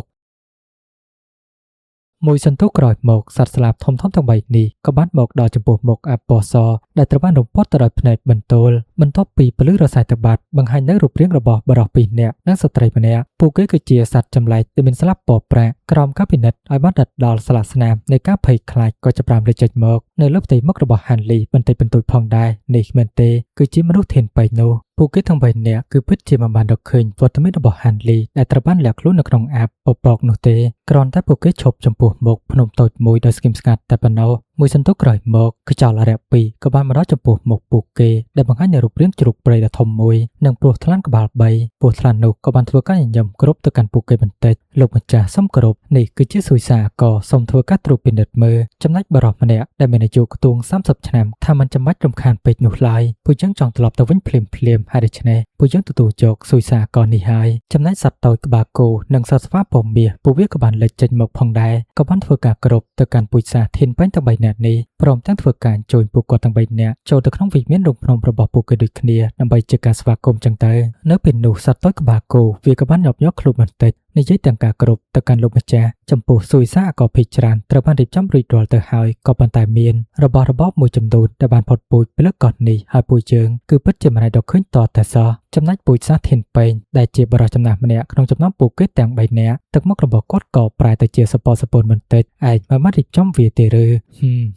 ខមួយសន្ទុះក្រោយមកសត្វស្លាបធំៗទាំង3នេះក៏បានមកដល់ចំពោះមុខអាពណ៌សដែលត្រូវបានរំពាត់ទៅដោយភ្នែកបន្ទោលបន្ទាប់ពីពលឺរសាយទៅបាត់បង្ហាញនៅរូបរាងរបស់បុរស2នាក់និងស្ត្រីម្នាក់ពួកគេគឺជាសត្វចម្លែកដែលមានស្លាបពណ៌ប្រាក់ក្រោមការពិនិត្យឲ្យបានដិតដល់ស្លាកស្នាមនៃការភ័យខ្លាចក៏ចាប់ផ្ដើមលេចចេញមកនៅលើផ្ទៃមុខរបស់ហាន់លីបន្តិចបន្តួចផងដែរនេះមែនទេគឺជាមនុស្សធានបែកនោះពួកគេទាំង3នាក់គឺពិតជាមិនបានរកឃើញវត្តមានរបស់ហាន់លីដែលត្រូវបានលាក់ខ្លួននៅក្នុងអាបពពកនោះទេគ្រាន់តែពួកគេឈប់ចំពោះមុខភ្នំតូចមួយដោយស្ងៀមស្ងាត់តែប៉ុណ្ណោះមួយសន្ទុះក្រោយមកខ្យល់អារក្ស2ក៏បានមកដល់ចំពោះមុខពួកគេដែលបង្ហាញនូវរូបរាងជ្រូកព្រៃដ៏ធំមួយនិងពស់ថ្លាន់ក្បាល3ពស់ថ្លាន់នោះក៏បានធ្វើការញញឹមគ្រប់ទៅកាន់ពួកគេបន្តិចលោកម្ចាស់សុំគោរពនេះគឺជាសុយសាក៏សូមធ្វើការត្រួតពិនិត្យមើលចំណែកបរិសម្នាក់ដែលមានអាយុខ្ទង់30ឆ្នាំថាមិនចាំបាច់រំខានពេកនោះឡើយពួកយើងចង់ត្រឡប់ទៅវិញភ្លាមហើយដូច្នេះពួកយើងទទួលយកសុយសាក៏នេះហើយចំណែកសត្វតូចក្បាលគោនិងសត្វស្វាពណ៌មាសពួកវាក៏បានលេចចេញមកផងដែរក៏បានធ្វើការគ្រប់ទៅកាន់ពូជសាសធានពេញទាំង3នាក់នេះព្រមទាំងធ្វើការអញ្ជើញពួកគាត់ទាំង3នាក់ចូលទៅក្នុងវិមានរូបភ្នំរបស់ពួកគេដូចគ្នាដើម្បីជាការស្វាគមន៍ចឹងទៅនៅពេលនោះសត្វតូចក្បាលគោវាក៏បានញាប់ញ័រខ្លួនបន្តិចនិយាយទាំងការគ្រប់ទៅកាន់លោកម្ចាស់ចំពោះសុយសាក៏ភិជាច្រើនត្រូវបានរៀបចំរួចរាល់ទៅហើយក៏ប៉ុន្តែមានរបស់របរមួយចំនួនដែលបានផុតពូជពីលើកោះនេះហើយពួកយើងគឺពិតជាមិនអាចរកឃើញតតែសោះចំណែកពូជសាសធានពេញដែលជាបរិសុទ្ធចំណាស់ម្នាក់ក្នុងចំណោមពួកគេទាំង3នាក់ទឹកមុខរបស់គាត់ក៏ប្រែទៅជាសពសពូនបន្តិចឯងមិនបានរៀបចំវាទេឬ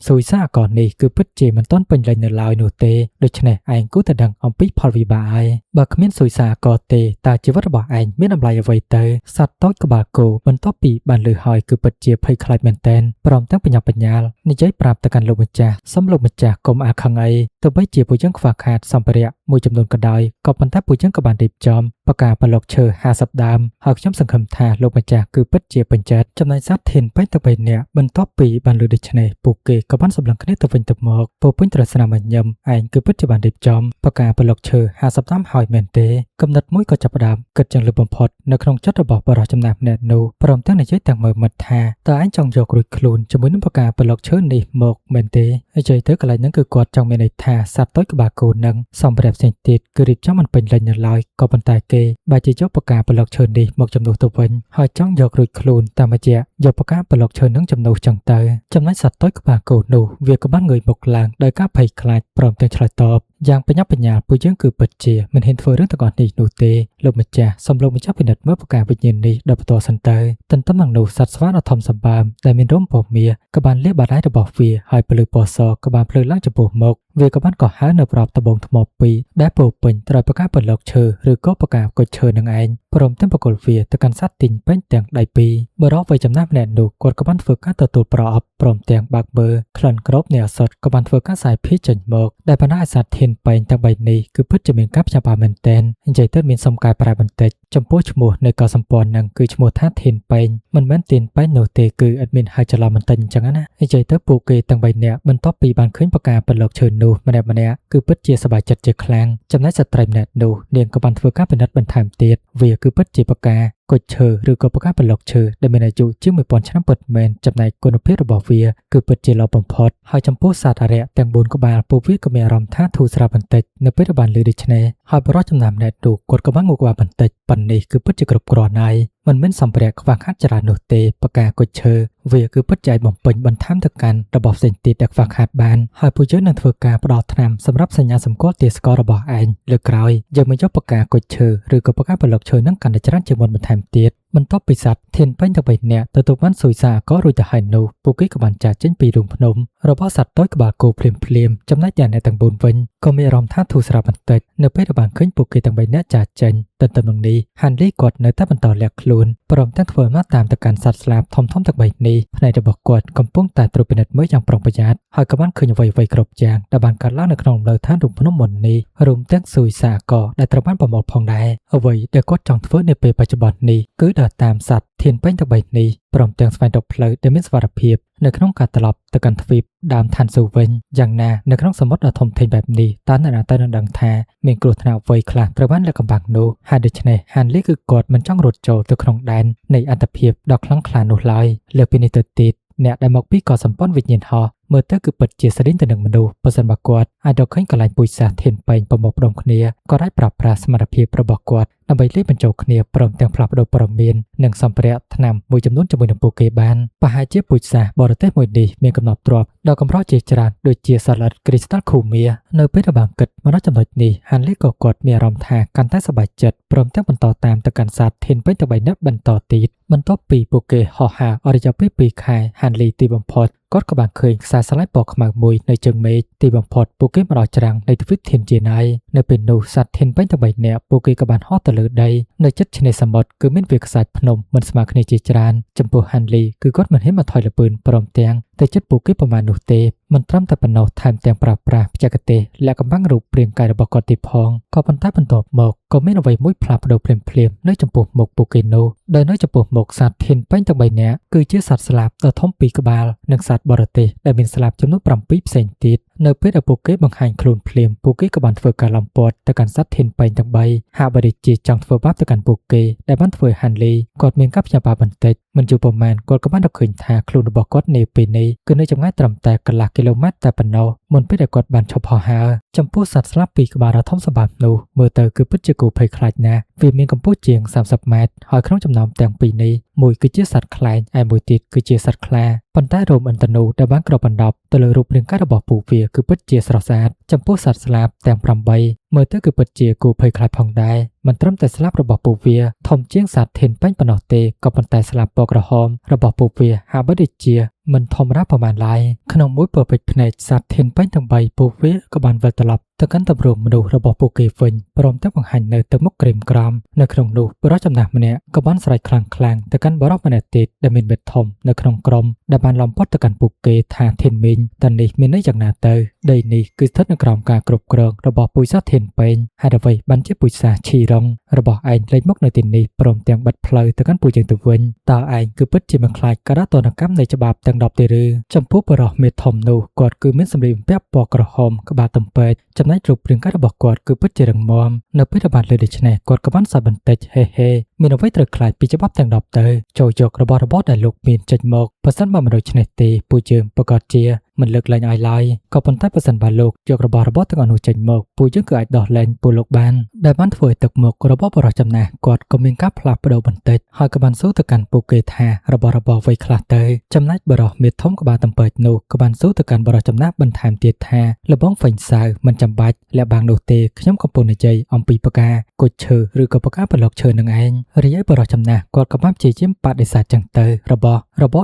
សុយសាក៏នេះគឺពិតជាមិនទាន់ពេញលេញនៅឡើយនោះទេដូច្នេះឯងគួរតែដឹងអំពីផលវិបាកហើយបើគ្មានសុយសាក៏ទេតើជីវិតរបស់ឯងមានតម្លៃអ្វីទៅសត្វតូចក្បាលគោបន្ទាប់ពីបានលើហើយគឺពិតជាភ័យខ្លាចមែនទែនព្រមទាំងបញ្ញាបញ្ញាលនិយាយប្រាប់ទៅកាន់លោកម្ចាស់សូមលោកម្ចាស់កុំអាខឹងអីទោះបីជាពួកយើងខ្វះខាតសម្ភារៈមួយចំនួនក៏ដោយក៏ប៉ុន្តែពួកយើងក៏បានរៀបចំបកាប្លុកឈើ50ដើមហើយខ្ញុំសង្ឃឹមថាលោកម្ចាស់គឺពិតជាពេញចិត្តចំណែកសត្វធានពេញទៅ3នាក់បន្ទាប់ពីបានលើដូច្នេះពួកគេក៏បានសម្លឹងគ្នាទៅវិញទៅមកពោពេញត្រស្នាមញញឹមឯងគឺពិតជាបានរៀបចំបកាប្លុកឈើ50ដើមហើយមែនទេកំណត់មួយក៏ចាប់ផ្ដើមគិតយ៉ាងលឿនបំផុតនៅក្នុងចិត្តរបស់បរិសុទ្ធចំណាស់ម្នាក់នោះព្រមទាំងនិយាយទាំងមើលមិត្តថាតើឯងចង់យករួចខ្លួនជាមួយនឹងបកាប្លុកឈើនេះមកមែនទេនិយាយទៅកន្លែងហ្នឹងគឺគាត់ចង់មានន័យថាសត្វតូចក្បាលគោនឹងសម្ភារៈផ្សេងទៀតគឺរៀបចំមិនពេញលេញនៅឡើយក៏ប៉ុន្តែគេបែរជាយកបកាប្លុកឈើនេះមកជំនួសទៅវិញហើយចង់យករួចខ្លួនតាមរយៈយកបកាប្លុកឈើនឹងជំនួសចឹងទៅចំណែកសត្វតូចក្បាលគោនោះវាក៏បានងើយមុខឡើងដោយការភ័យខ្លាចព្រមទាំងឆ្លើយតប យ៉ាងបញ្ញាបញ្ញាពួកយើងគឺពិតជាមិនហ៊ានធ្វើរឿងទាំងអស់នេះនោះទេលោកម្ចាស់សូមលោកម្ចាស់ពិនិត្យមើលប្រការវិញ្ញាណនេះដោយបន្តសិនទៅទន្ទឹមនឹងនោះសត្វស្វាដ៏ធំសម្បើមដែលមានរោមពណ៌មាសក៏បានលាបបាតដៃរបស់វាហើយពលឺពណ៌សក៏បានភ្លឺឡើងចំពោះមុខវាក៏បានកោះហៅនៅប្របត្បូងថ្មពីរដែលពោពេញត្រូវប្រការពលកឈើឬក៏ប្រការគុជឈើនឹងឯងព្រមទាំងបកុលវាទៅកាន់សត្វទីងពេញទាំងដៃពីរបរិបវ័យចំណាស់ម្នាក់នោះគាត់ក៏បានធ្វើការទទួលប្រអប់ព្រមទាំងបើកមើលក្លិនក្របនៃអសត់ក៏បានធ្វើការសាយភាចេញមកដែលបណ្ដាឲ្យសត្វធានពេញទាំង3នេះគឺពិតជាមានការផ្សាយមែនទែននិយាយទៅមានសំកាយប្រែបន្តិចចំពោះឈ្មោះនៃកោសម្ព័ន្ធនឹងគឺឈ្មោះថាធានពេញមិនមែនធានពេញនោះទេគឺអត់មានហើយច្រឡំបន្តិចអញ្ចឹងណានិយាយទៅពួកគេទាំង3នាក់បន្ទាប់ពីបានឃើញប្រការពលកឈើនោះម្នាក់គឺពិតជាសប្បាយចិត្តជាខ្លាំងចំណែកស្ត្រីម្នាក់នោះនាងក៏បានធ្វើការពិនិត្យបន្ថែមទៀតវាគឺពិតជាប្រការគុជឈើឬក៏ប្រការពលកឈើដែលមានអាយុជាង1000ឆ្នាំពិតមែនចំណែកគុណភាពរបស់វាគឺពិតជាល្អបំផុតហើយចំពោះសត្វអារក្សទាំង4ក្បាលពួកវាក៏មានអារម្មណ៍ថាធូរស្រាលបន្តិចនៅពេលដែលបានឮដូច្នេះហើយបរិយាចំណាំម្នាក់នោះគាត់ក៏បានងក់ក្បាលបន្តិចប៉ុន្នេះគឺពិតជាគ្រប់គ្រាន់ហើយមិនមានសម្ភារៈខ្វះខាតច្រើននោះទេប្រការគុជឈើវាគឺពិតជាអាចបំពេញបន្ថែមទៅកាន់របស់ផ្សេងទៀតដែលខ្វះខាតបានហើយពួកយើងនឹងធ្វើការផ្ដល់ថ្នាំសម្រាប់សញ្ញាសម្គាល់ទាស្កររបស់ឯងលើកក្រោយយើងមកយកប្រការគុជឈើឬក៏ប្រការពលកឈើនឹងកាន់តែច្រើនជាងមុនបន្ថែមទៀតបន្ទាប់ពីសត្វធានពេញទាំង3នាក់ទទួលបានសុយសាអករួចទៅហើយនោះពួកគេក៏បានចាកចេញពីរូងភ្នំរបស់សត្វតូចក្បាលគោភ្លាមចំណែកអ្នកទាំង4វិញក៏មានអារម្មណ៍ថាធូរស្រាលបន្តិចនៅពេលដែលបានឃើញពួកគេទាំង3នាក់ចាកចេញទន្ទឹមនឹងនេះហាន់លីគាត់នៅតែបន្តលាក់ខ្លួនព្រមទាំងធ្វើមកតាមទៅកាន់សត្វស្លាបធំៗទាំង3នេះផ្នែករបស់គាត់កំពុងតែត្រួតពិនិត្យមើលយ៉ាងប្រុងប្រយ័ត្នហើយក៏បានឃើញអ្វីៗគ្រប់យ៉ាងដែលបានកើតឡើងនៅក្នុងលំនៅឋានរូងភ្នំមុននេះរួមទាំងសុយសាអកដែលត្រូវបានប្រមូលផងដែរអ្វីដែលគាត់ចង់ធ្វើនៅពេលបច្ចុប្បន្ននេះគឺដើរតាមសត្វធានពេញទាំង3នេះព្រមទាំងស្វែងរកផ្លូវដែលមានសុវត្ថិភាពនៅក្នុងការត្រឡប់ទៅកាន់ទ្វីបដើមឋានសួគ៌វិញយ៉ាងណានៅក្នុងសមុទ្រដ៏ធំធេងបែបនេះតើអ្នកណាទៅនឹងដឹងថាមានគ្រោះថ្នាក់អ្វីខ្លះត្រូវបានលាក់កំបាំងនោះហើយដូច្នេះហានលីគឺគាត់មិនចង់រត់ចូលទៅក្នុងដែននៃអត្តភាពដ៏ខ្លាំងក្លានោះឡើយលើពីនេះទៅទៀតអ្នកដែលមកពីកោសម្ព័ន្ធវិញ្ញាណហោះមើលទៅគឺពិតជាស្រីទៅនឹងមនុស្សបើសិនបើគាត់អាចរកឃើញកន្លែងពូជសាសធានពេញប្រមូលផ្ដុំគ្នាក៏អាចប្រើប្រាស់សមត្ថភាពរបស់គាត់ដើម្បីលាយបញ្ចូលគ្នាព្រមទាំងផ្លាស់ប្ដូរព័ត៌មាននិងសម្ភារៈថ្នាំមួយចំនួនជាមួយនឹងពួកគេបានប្រហែលជាពូជសាសបរទេសមួយនេះមានកំណត់ទ្រព្យដ៏កម្រជាច្រើនដូចជាសាឡាត់គ្រីស្តាល់ខូមៀនៅពេលដែលបានគិតមកដល់ចំណុចនេះហានលីក៏គាត់មានអារម្មណ៍ថាកាន់តែសប្បាយចិត្តព្រមទាំងបន្តតាមទៅកាន់សត្វធានពេញទាំង3នាក់បន្តទៀតបន្ទាប់ពីពួកគេហោះហើរអស់រយៈពេល2ខែហានលីទីបំផុតគាត់ក៏បានឃើញខ្សែស្លាយពណ៌ខ្មៅមួយនៅជើងមេឃទីបំផុតពួកគេមកដល់ច្រាំងនៃទ្វីបធានជាណៃនៅពេលនោះសត្វធានពេញទាំង3នាក់ពួកគេក៏បានហោះទៅលើដីនៅជិតឆ្នេរសមុទ្រគឺមានវាលខ្សាច់ភ្នំមិនស្មើគ្នាជាច្រើនចំពោះហាន់លីគឺគាត់មិនហ៊ានមកថយល្បឿនព្រមទាំងទៅជិតពួកគេប្រមាណនោះទេមិនត្រឹមតែប៉ុណ្ណោះថែមទាំងប្រើប្រាស់បច្ចេកទេសលាក់កំបាំងរូបរាងកាយរបស់គាត់ទៀតផងក៏ប៉ុន្តែបន្ទាប់មកក៏មានអ្វីមួយផ្លាស់ប្ដូរភ្លាមៗនៅចំពោះមុខពួកគេនោះដោយនៅចំពោះមុខសត្វធានពេញទាំង3នាក់គឺជាសត្វស្លាបដ៏ធំ2ក្បាលនិងសត្វបរទេសដែលមានស្លាបចំនួន7ផ្សេងទៀតនៅពេលដែលពួកគេបង្ហាញខ្លួនភ្លាមពួកគេក៏បានធ្វើការឡំពាត់ទៅកាន់សត្វធានពេញទាំង3ហាក់បីដូចជាចង់ធ្វើបាបទៅកាន់ពួកគេដែលបានធ្វើហាន់លីគាត់មានការភ្ញាក់ផ្អើលបន្តិចមិនយូរប៉ុន្មានគាត់ក៏បានរកឃើញថាខ្លួនរបស់គាត់នៅពេលនេះគឺនៅចម្ងាយត្រឹមតែកន្លះគីឡូម៉ែត្រតែប៉ុណ្ណោះមុនពេលដែលគាត់បានឈប់ហោះហើរចំពោះសត្វស្លាប2ក្បាលដ៏ធំសម្បើមនោះមើលទៅគឺពិតជាគួរភ័យខ្លាចណាស់វាមានកម្ពស់ជាង30ម៉ែត្រហើយក្នុងចំណោមទាំងពីរនេះមួយគឺជាសត្វខ្លែងឯមួយទៀតគឺជាសត្វខ្លាប៉ុន្តែរោមឥន្ធនូដែលបានគ្របបណ្ដប់ទៅលើរូបរាងកាយរបស់ពួកវាគឺពិតជាស្រស់ស្អាតចំពោះសត្វស្លាបទាំង8មើលទៅគឺពិតជាគួរភ័យខ្លាចផងដែរមិនត្រឹមតែស្លាបរបស់ពួកវាធំជាងសត្វធានពេញប៉ុណ្ណោះទេក៏ប៉ុន្តែស្លាបពណ៌ក្រហមរបស់ពួកវាហាក់បីដូចជាមិនធម្មតាប្រហែលឡើយក្នុងមួយពពេចភ្នែកសត្វធានពេញទាំង3ពួកវាក៏បានវិលត្រឡប់ទៅកាន់ទម្រង់មនុស្សរបស់ពួកគេវិញព្រមទាំងបង្ហាញនៅទឹកមុខក្រៀមក្រំនៅក្នុងនោះបរិយាចំណាស់ម្នាក់ក៏បានស្រែកខ្លាំងៗទៅកាន់បរិយាម្នាក់ទៀតដែលមានមេត្តាធំនៅក្នុងក្រុមដែលបានឡំពត់ទៅកាន់ពួកគេថាធានមីងតើនេះមានន័យយ៉ាងណាទៅដីនេះគឺស្ថិតនៅក្រោមការគ្រប់គ្រងរបស់ពូជសាសធានពេញហើយអ្វីបានជាពូជសាសឈីរងរបស់ឯងលេចមកនៅទីនេះព្រមទាំងបិទផ្លូវទៅកាន់ពួកយើងទៅវិញតើឯងគឺពិតជាមិនខ្លាចការរតនកម្មនៃច្បាប់ទាំង10ទេឬចំពោះបរិយាមេធំនោះគាត់គឺមានសម្លៀកបំពាក់ពណ៌ក្រហមក្បាលទំពេកចំណែករូបរាងកាយរបស់គាត់គឺពិតជារឹងមាំនៅពេលដែលបានលើដូច្នេះគាត់ក៏បានសើចបន្តិចហេមានអ្វីត្រូវខ្លាចពីច្បាប់ទាំង10ទៅចូលយករបស់របរដែលលោកមានចេញមកបើសិនបើមិនដូច្នេះទេពួកយើងប្រកាសជា មិនលើកលែងឲ្យឡើយក៏ប៉ុន្តែបើសិនបើលោកយករបស់ទាំងអស់នោះចេញមកពួកយើងគឺអាចដោះលែងពួកលោកបានដែលបានធ្វើឲ្យទឹកមុខរបស់បរិសុទ្ធចំណាស់គាត់ក៏មានការផ្លាស់ប្ដូរបន្តិចហើយក៏បានសួរទៅកាន់ពួកគេថារបស់អ្វីខ្លះទៅចំណែកបរិសុទ្ធមេធំក្បាលតំពេចនោះក៏បានសួរទៅកាន់បរិសុទ្ធចំណាស់បន្ថែមទៀតថាលបងហ្វេងសាវមិនចាំបាច់លាក់បាំងនោះទេខ្ញុំកំពុងនិយាយអំពីផ្កាគុជឈើឬក៏ផ្កាប្រឡុកឈើនឹងឯងរីឯបរិសុទ្ធចំណាស់គាត់ក៏បានព្យាយាមបដិសេធចឹងទៅរបស់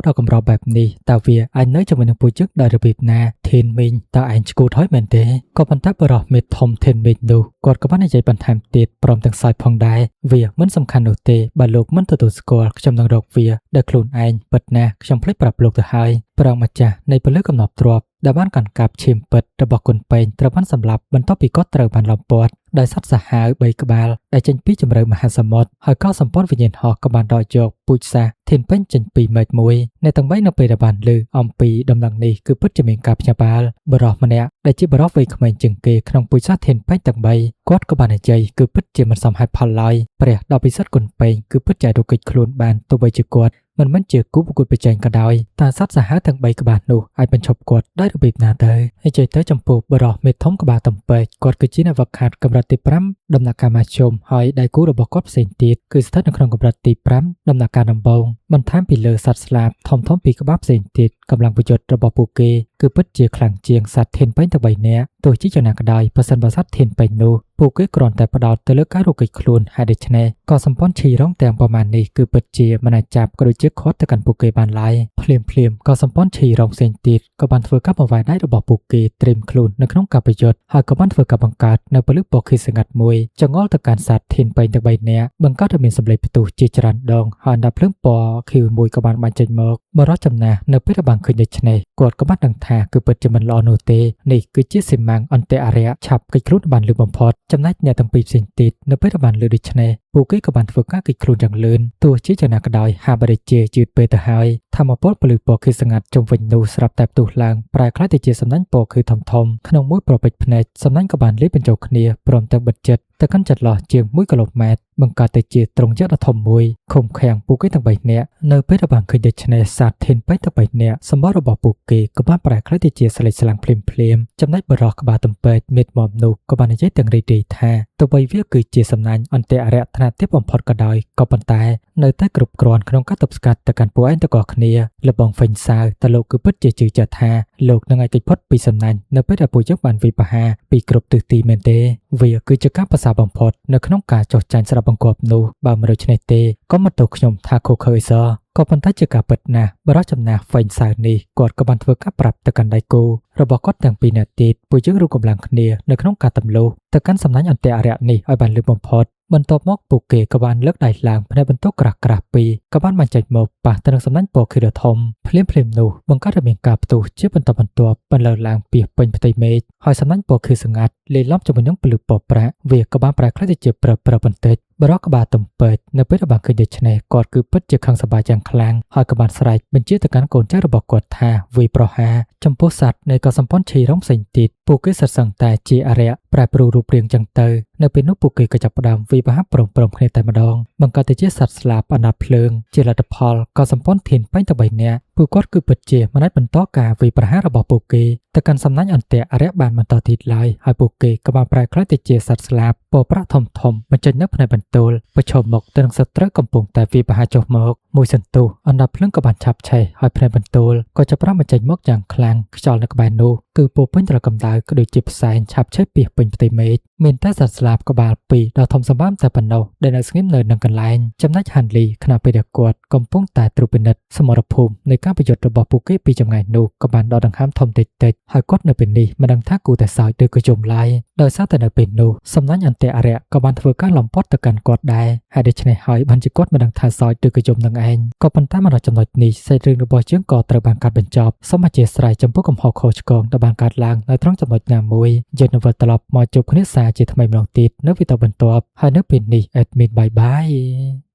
ដ៏កម្របែបនេះតើវាអាចនៅជាមួយនឹងពួកយើងដោយរបៀបណាធានមីងតើឯងឈួតហើយមែនទេក៏ប៉ុន្តែបរិសុទ្ធមេធំធានមីងនោះគាត់ក៏បាននិយាយបន្ថែមទៀតព្រមទាំងសើចផងដែរវាមិនសំខាន់នោះទេបើលោកមិនទទួលស្គាល់ខ្ញុំនឹងរកវាដែលខ្លួនឯងពិតណាស់ខ្ញុំភ្លេចប្រាប់លោកទៅហើយប្រងម្ចាស់នៃពលិកំណប់ទ្រព្យដែលបានកាន់កាប់ឈាមពិតរបស់គុនពេញត្រូវបានសម្លាប់បន្ទាប់ពីគាត់ត្រូវបានលំពាត់ដោយសត្វសាហាវ3ក្បាលដែលចេញពីជម្រៅមហាសមុទ្រហើយក៏សម្ព័ន្ធវិញ្ញាណហោះក៏បានដកយកពូជសាសធានពេញចេញពីមេឃមួយនៅទាំង3នៅពេលដែលបានលើអំពីដំណឹងនេះគឺពិតជាមានការភ្ញាក់ផ្អើលបរិសុទ្ធម្នាក់ដែលជាបរិសុទ្ធវ័យក្មេងជាងគេក្នុងពូជសាសធានពេញទាំង3គាត់ក៏បាននិយាយគឺពិតជាមិនសមហេតុផលឡើយព្រះដ៏ពិសិដ្ឋគុនពេញគឺពិតជារកកិច្ចខ្លួនបានទោះបីជាគាត់មិនជាគូប្រកួតប្រជែងក៏ដោយតើសត្វសាហាវទាំង3ក្បាលនោះអាចបញ្ឈប់គាត់ដោយរបៀបណាទៅហើយជ័យទៅចំពោះបរិសុទ្ធមេធំក្បាលតំពេចគាត់គឺជាអ្នកវឹកហាត់កម្រិតទី5ដំណាក់កាលមធ្យមហើយដៃគូរបស់គាត់ផ្សេងទៀតគឺស្ថិតនៅក្នុងកម្រិតទី5ដំណាក់កាលដំបូងបន្ថែមពីលើសត្វស្លាបធំពីក្បាលផ្សេងទៀតកម្លាំងប្រយុទ្ធរបស់ពួកគេគឺពិតជាខ្លាំងជាងសត្វធានពេញទាំង3នាក់ទោះជាយ៉ាងណាក៏ដោយបើសិនបើសត្វធានពេញនោះពួកគេគ្រាន់តែផ្ដោតទៅលើការរកកិច្ចខ្លួនហើយដូច្នេះក៏សម្ព័ន្ធឈីរងទាំងប្រមាណនេះគឺពិតជាមិនអាចចាប់ក៏ដូចជាខាត់ទៅកាន់ពួកគេបានឡើយភ្លាមក៏សម្ព័ន្ធឈីរងផ្សេងទៀតក៏បានធ្វើការបង្វែរដៃរបស់ពួកគេត្រៀមខ្លួននៅក្នុងការប្រយុទ្ធហើយក៏បានធ្វើការបង្កើតនៅពលិពណ៌ខៀវស្ងាត់មួយចង្អុលទៅកាន់សត្វធានពេញទាំង3នាក់បង្កើតឲ្យមានសម្លេងផ្ទុះជាច្រើនដងហើយដល់ភ្លើងពណ៌ខៀវមួយក៏បានបាញ់ចេញមកបរិសុទ្ធចំណាស់នៅពេលដែលបានឃើញដូច្នេះគាត់ក៏បានដឹងថាគឺពិតជាមិនល្អនោះទេនេះគឺជាសីមាំងអន្តរៈឆាប់កិច្ចខ្លួនបានលឿនបំផុតចំណែកអ្នកទាំងពីរផ្សេងទៀតនៅពេលដែលបានលឿនដូច្នេះពួកគេក៏បានធ្វើការកិច្ចខ្លួនយ៉ាងលឿនទោះជាយ៉ាងណាក៏ដោយហាបរិជាយឺតពេលទៅហើយធម្មពលពលិពណ៌ខៀវស្ងាត់ជុំវិញនោះស្រាប់តែផ្ទុះឡើងប្រែក្លាយទៅជាសំណាញ់ពណ៌ខៀវធំក្នុងមួយប្រពេចភ្នែកសំណាញ់ក៏បានលាយបញ្ចូលគ្នាព្រមទាំងបិទចិត្តទៅកាន់ចន្លោះជាង1គីឡូម៉ែត្របង្កើតទៅជាទ្រង់យកដ៏ធំមួយឃុំឃាំងពួកគេទាំង3នាក់នៅពេលដែលបានឃើញដូច្នេះសត្វធានពេញទាំង3នាក់សម្បត្តិរបស់ពួកគេក៏បានប្រែក្លាយទៅជាស្លេកស្លាំងភ្លាមចំណែកបរិសុទ្ធក្បាលតំពេចមេត្មមនោះក៏បាននិយាយទាំងរីករាយថាទោះបីវាគឺជាសំណាញ់អន្តរៈថ្នាក់ទាបបំផុតក៏ដោយក៏ប៉ុន្តែនៅតែគ្រប់គ្រាន់ក្នុងការទប់ស្កាត់ទៅកាន់ពួកឯងទាំងអស់គ្នាលបងហ្វេងសាវតើលោកគឺពិតជាជឿជាក់ថាលោកនឹងអាចគេចផុតពីសំណាញ់នៅពេលដែលពួកយើងបានវិបហាពីគ្រប់ទិសទីមែនទេវាគឺជាការប្រសើរបំផុតនៅក្នុងការចោះចាញ់ស្ដាប់បង្គាប់នោះបើមិនដូច្នេះទេក៏មិនទៅខ្ញុំថាខូខើអីសោះក៏ប៉ុន្តែជាការពិតណាស់បរិសុទ្ធចំណាស់ហ្វេងសាវនេះគាត់ក៏បានធ្វើការប្រាប់ទៅកាន់ដៃគូរបស់គាត់ទាំងពីរនាក់ទៀតពួកយើងរួមកម្លាំងគ្នានៅក្នុងការទម្លុះទៅកាន់សំណាញ់អន្តរៈនេះឲ្យបានលឿនបំផុតបន្ទាប់មកពួកគេក៏បានលើកដៃឡើងផ្នែកបន្ទោក្រាស់ពីរក៏បានបញ្ចេញមកប៉ះទៅនឹងសំណាញ់ពណ៌ខៀវធំភ្លាមនោះបង្កើតឲ្យមានការផ្ទុះជាបន្តបន្ទាប់បន្លឺឡើងពីពេញផ្ទៃមេឃហើយសំណាញ់ពណ៌ខៀវស្ងាត់លាយឡំជាមួយនឹងពលិពណ៌ប្រាក់វាក៏បានប្រែក្លាយទៅជាព្រើបន្តិចបរិសុទ្ធក្បាលតំពេចនៅពេលដែលបានឃើញដូច្នេះគាត់គឺពិតជាខឹងសម្បាយ៉ាងខ្លាំងហើយក៏បានស្រែកបញ្ជាទៅកាន់កូនចៅរបស់គាត់ថាវាយប្រហារចំពោះសត្វនៃកសម្ព័ន្ធឈីរងផ្សេងទៀតពួកគេសិតសឹងតែជាអរិយប្រែប្រួលរូបរាងចឹងទៅនៅពេលនោះពួកគេក៏ចាប់ផ្ដើមវាយប្រហារព្រមគ្នាតែម្ដងបង្កើតទៅជាសត្វស្លាបអណ្ដាតភ្លើងជាលទ្ធផលក៏សម្ព័ន្ធធានពេញទាំង3នាក់ពួកគាត់គឺពិតជាមិនអាចបន្តការវាយប្រហាររបស់ពួកគេទៅកាន់សំណាញ់អន្តរៈបានបន្តទៀតឡើយហើយពួកគេក៏បានប្រែក្លាយទៅជាសត្វស្លាបពណ៌ប្រាក់ធំបញ្ចេញនៅផ្នែកបន្ទោលប្រឈមមុខទៅនឹងសត្រូវកំពុងតែវាយប្រហារចុះមកមួយសន្ទុះអណ្ដាតភ្លើងក៏បានឆាប់ឆេះហើយផ្នែកបន្ទោលក៏ចាប់ផ្ដើមបញ្ចេញមកយ៉ាងខ្លាំងខ្យល់នៅក្បែរនោះគឺពោពេញទៅដោយកម្ដៅក៏ដូចជាផ្សែងឆាប់ឆេះពីពេញផ្ទៃមេឃមានតែសត្វស្លាបក្បាល2ដ៏ធំសម្បើមតែប៉ុណ្ណោះដែលនៅស្ងៀមនៅនឹងកន្លែងចំណែកហាន់លីខណៈពេលដែលគាត់កំពុងតែត្រួតពិនិត្យសមរភូមិនៃការប្រយុទ្ធរបស់ពួកគេពីចម្ងាយនោះក៏បានដកដង្ហើមធំតិចហើយគាត់នៅពេលនេះមិនដឹងថាគូតែសើចឬក៏យំឡើយដោយសារតែនៅពេលនោះសំណាញ់អន្តរៈក៏បានធ្វើការលំពត់ទៅកាន់គាត់ដែរហើយដូច្នេះហើយបានជាគាត់មិនដឹងថាសើចឬក៏យំនឹងឯងក៏ប៉ុន្តែមកដល់ចំណុចនេះសាច់រឿងរបស់យើងក៏ត្រូវបានកាត់បញ្ចប់សូមអធិស្ឋានចំពោះកំហុសខុសឆ្គងដែលបានកើតឡើងនៅត្រង់ចំណុចណាមួយយើងនឹងវិលត្រឡប់មកជួបគ្នាសារជាថ្មីម្ដងទៀតនៅវីដេអូបន្ទាប់ហើយនៅពេលនេះ admin bye bye